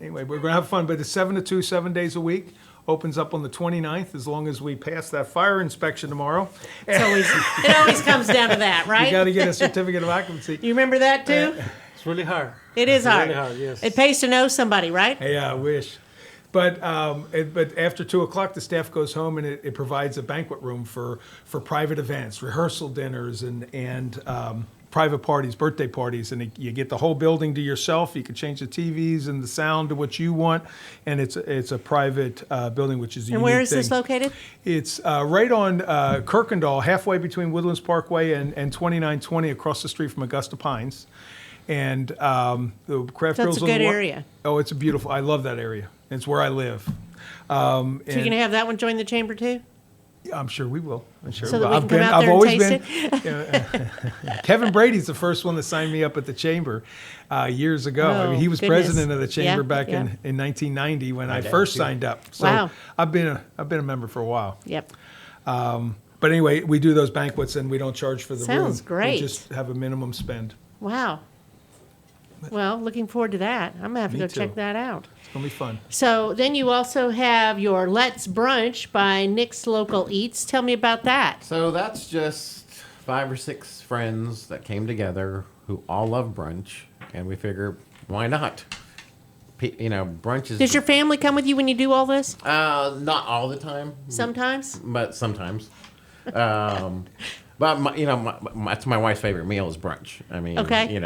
Speaker 5: Anyway, we're going to have fun, but it's 7 to 2, 7 days a week. Opens up on the 29th, as long as we pass that fire inspection tomorrow.
Speaker 2: It always comes down to that, right?
Speaker 5: You got to get a certificate of occupancy.
Speaker 2: You remember that too?
Speaker 4: It's really hard.
Speaker 2: It is hard.
Speaker 4: Really hard, yes.
Speaker 2: It pays to know somebody, right?
Speaker 5: Yeah, I wish. But after 2 o'clock, the staff goes home, and it provides a banquet room for private events, rehearsal dinners, and private parties, birthday parties, and you get the whole building to yourself. You can change the TVs and the sound to what you want, and it's a private building, which is a
Speaker 2: And
Speaker 5: unique
Speaker 2: where is
Speaker 5: thing.
Speaker 2: this located?
Speaker 5: It's right on Kirkendall, halfway between Woodlands Parkway and 2920, across the street from Augusta Pines. And the Craft
Speaker 2: That's
Speaker 5: Grill's
Speaker 2: a
Speaker 5: on the
Speaker 2: good
Speaker 5: wa-
Speaker 2: area.
Speaker 5: Oh, it's a beautiful. I love that area. It's where I live.
Speaker 2: So you're going to have that one join the chamber too?
Speaker 5: I'm sure we will. I'm sure.
Speaker 2: So
Speaker 5: we
Speaker 2: that
Speaker 5: will.
Speaker 2: we can come out there and taste
Speaker 5: it. Kevin Brady's the first one that signed me up at the chamber years ago. I mean, he was
Speaker 2: goodness.
Speaker 5: president of the chamber
Speaker 2: Yeah,
Speaker 5: back
Speaker 2: yeah.
Speaker 5: in 1990 when I
Speaker 3: dad,
Speaker 5: first
Speaker 3: too.
Speaker 5: signed up. So
Speaker 2: Wow.
Speaker 5: I've been a member for a while.
Speaker 2: Yep.
Speaker 5: But anyway, we do those banquets and we don't charge for the room.
Speaker 2: Sounds great.
Speaker 5: We just have a minimum spend.
Speaker 2: Wow. Well, looking forward to that. I'm going to have to
Speaker 5: Me
Speaker 2: go
Speaker 5: too.
Speaker 2: check that out.
Speaker 5: It's gonna be fun.
Speaker 2: So then you also have your Let's Brunch by Nick's Local Eats. Tell me about that.
Speaker 3: So that's just 5 or 6 friends that came together who all love brunch, and we figure, why not? Brunch is...
Speaker 2: Does your family come with you when you do all this?
Speaker 3: not all the time.
Speaker 2: Sometimes?
Speaker 3: But sometimes. But that's my wife's favorite meal is brunch. I mean,
Speaker 2: Okay.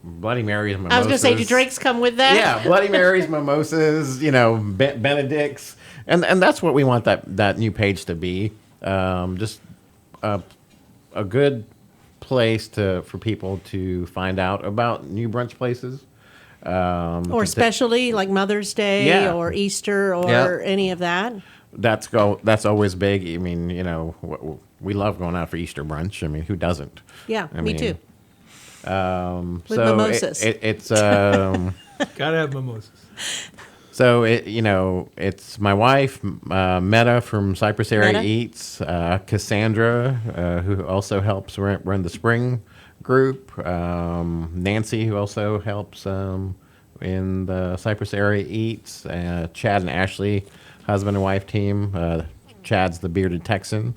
Speaker 3: Bloody Marys, mimosas.
Speaker 2: I was going to say, do drinks come with that?
Speaker 3: Yeah, Bloody Marys, mimosas, Benedicts, and that's what we want that new page to be. Just a good place for people to find out about new brunch places.
Speaker 2: Or especially like Mother's Day
Speaker 3: Yeah.
Speaker 2: or Easter or
Speaker 3: Yeah.
Speaker 2: any of that.
Speaker 3: That's always big. I mean, we love going out for Easter brunch. I mean, who doesn't?
Speaker 2: Yeah,
Speaker 3: I
Speaker 2: me
Speaker 3: mean,
Speaker 2: too. With
Speaker 3: so
Speaker 2: mimosas.
Speaker 3: It's
Speaker 5: Gotta have mimosas.
Speaker 3: so it's my wife, Meta from Cypress Area
Speaker 2: Meta?
Speaker 3: Eats, Cassandra, who also helps run the spring group, Nancy, who also helps in the Cypress Area Eats, Chad and Ashley, husband and wife team. Chad's the bearded Texan.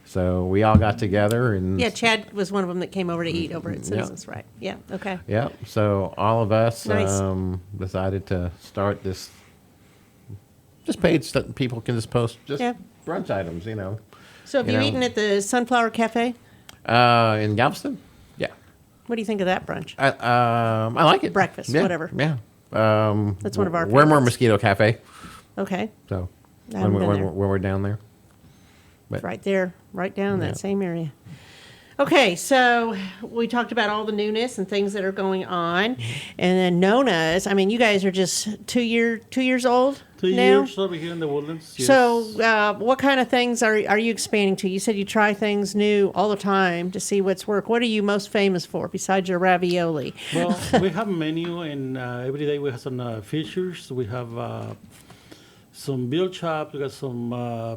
Speaker 3: So we all got together and
Speaker 2: Yeah, Chad was one of them that came over to eat over at Citizens, right? Yeah, okay.
Speaker 3: yeah. So all of us
Speaker 2: Nice.
Speaker 3: decided to start this just page that people can just post just
Speaker 2: Yeah.
Speaker 3: brunch items,
Speaker 2: So have
Speaker 3: You
Speaker 2: you
Speaker 3: know.
Speaker 2: eaten at the Sunflower Cafe?
Speaker 3: In Galveston. Yeah,
Speaker 2: What do you think of that brunch?
Speaker 3: I like it.
Speaker 2: Breakfast,
Speaker 3: Yeah,
Speaker 2: whatever.
Speaker 3: Yeah.
Speaker 2: That's one of our
Speaker 3: We're more
Speaker 2: favorites.
Speaker 3: Mosquito Cafe.
Speaker 2: Okay,
Speaker 3: So
Speaker 2: I haven't been there.
Speaker 3: when we're down there.
Speaker 2: it's right there, right down in
Speaker 3: Yeah.
Speaker 2: that same area. Okay, so we talked about all the newness and things that are going on, and then Nona's. I mean, you guys are just 2 years old
Speaker 4: 2
Speaker 2: now.
Speaker 4: years over here in the Woodlands. Yes.
Speaker 2: So, what kind of things are you expanding to? You said you try things new all the time to see what's work. What are you most famous for besides your ravioli?
Speaker 4: Well, we have a menu, and every day we have some features. We have some veal chops, we got some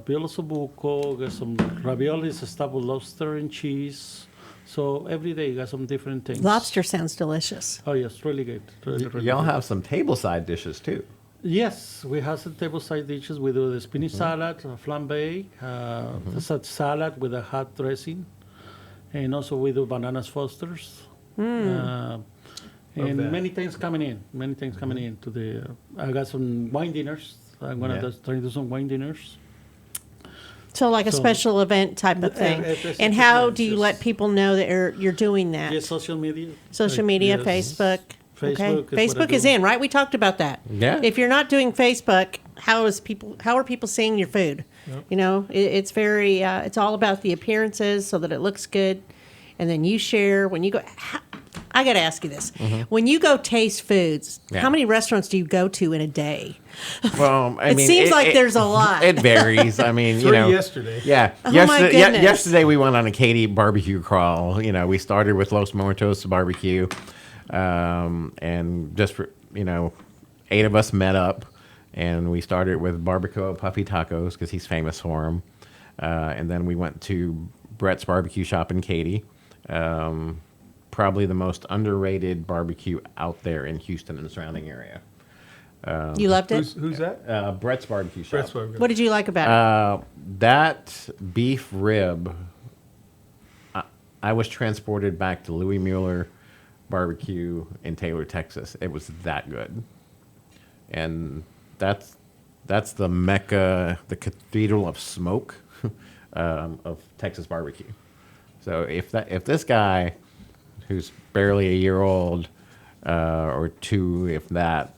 Speaker 4: veal ossobuco, we got some raviolis stuffed with lobster and cheese. So every day you got some different things.
Speaker 2: Lobster sounds delicious.
Speaker 4: Oh, yes, really good. Really
Speaker 3: Y'all
Speaker 4: good.
Speaker 3: have some tableside dishes too.
Speaker 4: Yes, we have some table side dishes. We do the spinach salad, flambe, the salad with a hot dressing, and also we do bananas Fosters. And
Speaker 5: that.
Speaker 4: many things coming in. Many things coming in to the. I got some wine dinners. I'm gonna
Speaker 3: Yeah.
Speaker 4: try to do some wine dinners.
Speaker 2: So, like a
Speaker 4: So-
Speaker 2: special event type of thing.
Speaker 4: It's
Speaker 2: And how
Speaker 4: events,
Speaker 2: do you
Speaker 4: yes.
Speaker 2: let people know that you're doing that?
Speaker 4: Yes, social media.
Speaker 2: Social media,
Speaker 4: Yes.
Speaker 2: Facebook. Okay.
Speaker 4: Facebook is what I
Speaker 2: Facebook is
Speaker 4: do.
Speaker 2: in, right? We talked about that.
Speaker 3: Yeah.
Speaker 2: If you're not doing Facebook, how are people seeing your food? You know, it's very it's all about the appearances so that it looks good, and then you share when you go. I got to ask you this: when you go taste foods,
Speaker 3: Yeah.
Speaker 2: how many restaurants do you go to in a day?
Speaker 3: Well, I
Speaker 2: It
Speaker 3: mean,
Speaker 2: seems like there's a lot.
Speaker 3: It varies. I mean, you
Speaker 5: 3
Speaker 3: know,
Speaker 5: yesterday.
Speaker 3: Yeah,
Speaker 2: Oh, my goodness.
Speaker 3: yesterday we went on a Katy barbecue crawl. You know, we started with Los Muertos barbecue, and just 8 of us met up, and we started with Barbacoa Puffy Tacos because he's famous for them, and then we went to Brett's Barbecue Shop in Katy. Probably the most underrated barbecue out there in Houston and the surrounding area.
Speaker 2: You loved it.
Speaker 5: Who's that?
Speaker 3: Brett's Barbecue Shop.
Speaker 5: Brett's Barbecue.
Speaker 2: What did you like about
Speaker 3: That beef rib, I was transported back to Louis Mueller Barbecue in Taylor, Texas. It was that good. And that's the mecca, the cathedral of smoke of Texas barbecue. So if this guy, who's barely a year old, or 2, if that,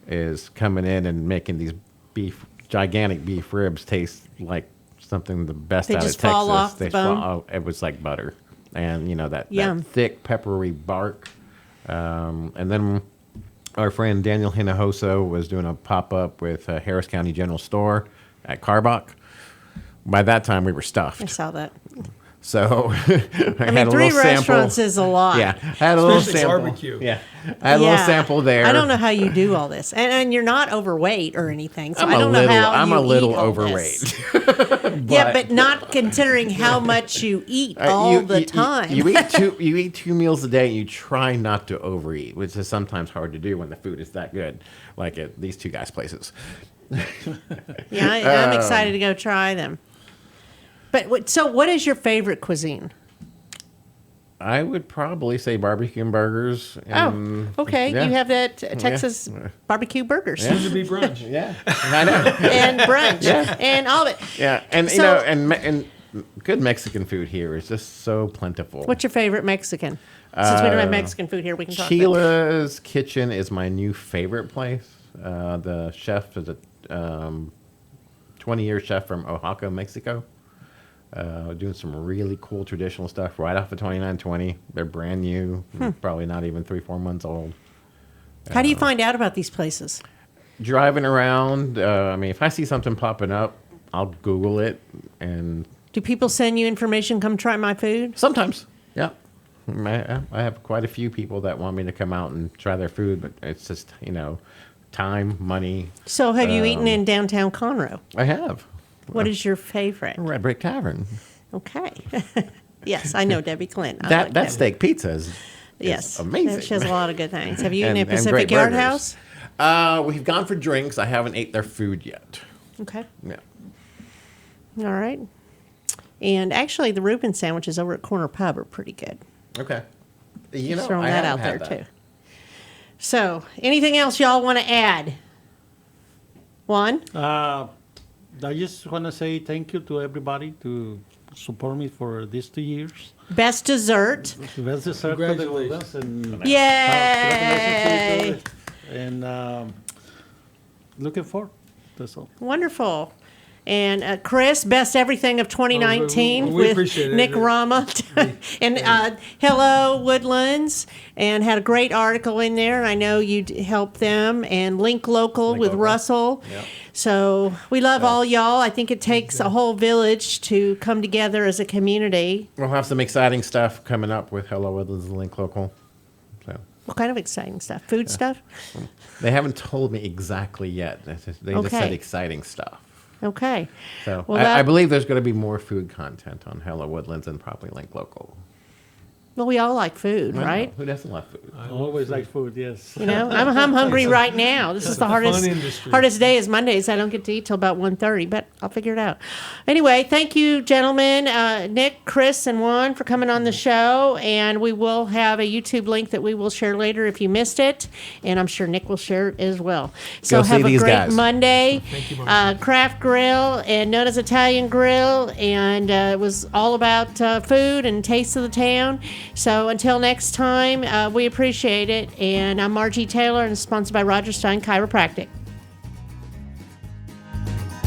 Speaker 3: is coming in and making these gigantic beef ribs taste like something the best
Speaker 2: They
Speaker 3: out
Speaker 2: just
Speaker 3: of Texas.
Speaker 2: fall off the bone?
Speaker 3: It was like butter, and that
Speaker 2: Yum.
Speaker 3: thick peppery bark. And then our friend Daniel Hinojosa was doing a pop up with Harris County General Store at Carbach. By that time, we were stuffed.
Speaker 2: I saw that.
Speaker 3: So I
Speaker 2: I
Speaker 3: had
Speaker 2: mean,
Speaker 3: a
Speaker 2: 3
Speaker 3: little
Speaker 2: restaurants
Speaker 3: sample.
Speaker 2: is a lot.
Speaker 3: Yeah, I had a little
Speaker 5: Especially
Speaker 3: sample.
Speaker 5: barbecue.
Speaker 3: Yeah, I had a little sample there.
Speaker 2: I don't know how you do all this, and you're not overweight or anything. So
Speaker 3: I'm
Speaker 2: I
Speaker 3: a
Speaker 2: don't
Speaker 3: little,
Speaker 2: know how
Speaker 3: I'm
Speaker 2: you
Speaker 3: a little
Speaker 2: eat all
Speaker 3: overweight.
Speaker 2: this. Yeah, but not considering how much you eat all the time.
Speaker 3: You eat 2 meals a day. And you try not to overeat, which is sometimes hard to do when the food is that good, like at these 2 guys' places.
Speaker 2: Yeah, I'm excited to go try them. But so, what is your favorite cuisine?
Speaker 3: I would probably say barbecue and burgers. And,
Speaker 2: Okay.
Speaker 3: yeah.
Speaker 2: You have that Texas barbecue burgers
Speaker 5: Soon to be brunch.
Speaker 3: Yeah, I know.
Speaker 2: and brunch
Speaker 3: Yeah.
Speaker 2: and all of it.
Speaker 3: Yeah, and
Speaker 2: So-
Speaker 3: and good Mexican food here is just so plentiful.
Speaker 2: What's your favorite Mexican? Since we don't have Mexican food here, we can talk about
Speaker 3: Chila's Kitchen is my new favorite place. The chef is a 20-year chef from Oaxaca, Mexico. Doing some really cool traditional stuff right off of 2920. They're brand new, probably not even 3-4 months old.
Speaker 2: How do you find out about these places?
Speaker 3: Driving around, I mean, if I see something popping up, I'll Google it and
Speaker 2: Do people send you information, come try my food?
Speaker 3: Sometimes, yeah. I have quite a few people that want me to come out and try their food, but it's just, time, money.
Speaker 2: So have you eaten in downtown Conroe?
Speaker 3: I have.
Speaker 2: What is your favorite?
Speaker 3: Red Brick Tavern.
Speaker 2: Okay. Yes, I know Debbie Clint. I
Speaker 3: That
Speaker 2: like Debbie.
Speaker 3: steak pizza is
Speaker 2: Yes,
Speaker 3: amazing.
Speaker 2: She has a lot of good things. Have you eaten at
Speaker 3: And
Speaker 2: Pacific
Speaker 3: great
Speaker 2: Yard
Speaker 3: burgers.
Speaker 2: House?
Speaker 3: We've gone for drinks. I haven't ate their food yet.
Speaker 2: Okay.
Speaker 3: Yeah.
Speaker 2: All right. And actually, the Reuben sandwiches over at Corner Pub are pretty good.
Speaker 3: Okay.
Speaker 2: Just throwing
Speaker 3: I
Speaker 2: that out
Speaker 3: haven't
Speaker 2: there,
Speaker 3: had that.
Speaker 2: too. So, anything else y'all want to add? Juan?
Speaker 4: I just want to say thank you to everybody to support me for these 2 years.
Speaker 2: Best dessert.
Speaker 4: Best dessert for the wilderness and
Speaker 2: Yay!
Speaker 4: and looking forward. That's all.
Speaker 2: Wonderful. And Chris, best everything of 2019
Speaker 5: we
Speaker 2: with
Speaker 5: appreciate it.
Speaker 2: Nick Rama and Hello Woodlands, and had a great article in there. I know you helped them, and Link Local with
Speaker 3: Local.
Speaker 2: Russell.
Speaker 3: Yep.
Speaker 2: So we love all y'all. I think it takes a whole village to come together as a community.
Speaker 3: We'll have some exciting stuff coming up with Hello Woodlands and Link Local. So
Speaker 2: What kind of exciting stuff? Food stuff?
Speaker 3: they haven't told me exactly yet. They just
Speaker 2: Okay.
Speaker 3: said exciting stuff.
Speaker 2: Okay.
Speaker 3: So
Speaker 2: Well,
Speaker 3: I
Speaker 2: that-
Speaker 3: believe there's going to be more food content on Hello Woodlands and probably Link Local.
Speaker 2: Well, we all like food,
Speaker 3: I know.
Speaker 2: right?
Speaker 3: Who doesn't love food?
Speaker 4: I always like food, yes.
Speaker 2: You know, I'm hungry right now. This is the
Speaker 5: industry.
Speaker 2: hardest day is Mondays. I don't get to eat till about 1:30, but I'll figure it out. Anyway, thank you, gentlemen, Nick, Chris, and Juan for coming on the show. And we will have a YouTube link that we will share later if you missed it, and I'm sure Nick will share it as well. So
Speaker 3: Go see
Speaker 2: have a
Speaker 3: these
Speaker 2: great
Speaker 3: guys.
Speaker 2: Monday.
Speaker 5: Thank you, Margie.
Speaker 2: Craft Grill and Nona's Italian Grill, and it was all about food and taste of the town. So until next time, we appreciate it. And I'm Margie Taylor, and it's sponsored by Roger Stein Chiropractic.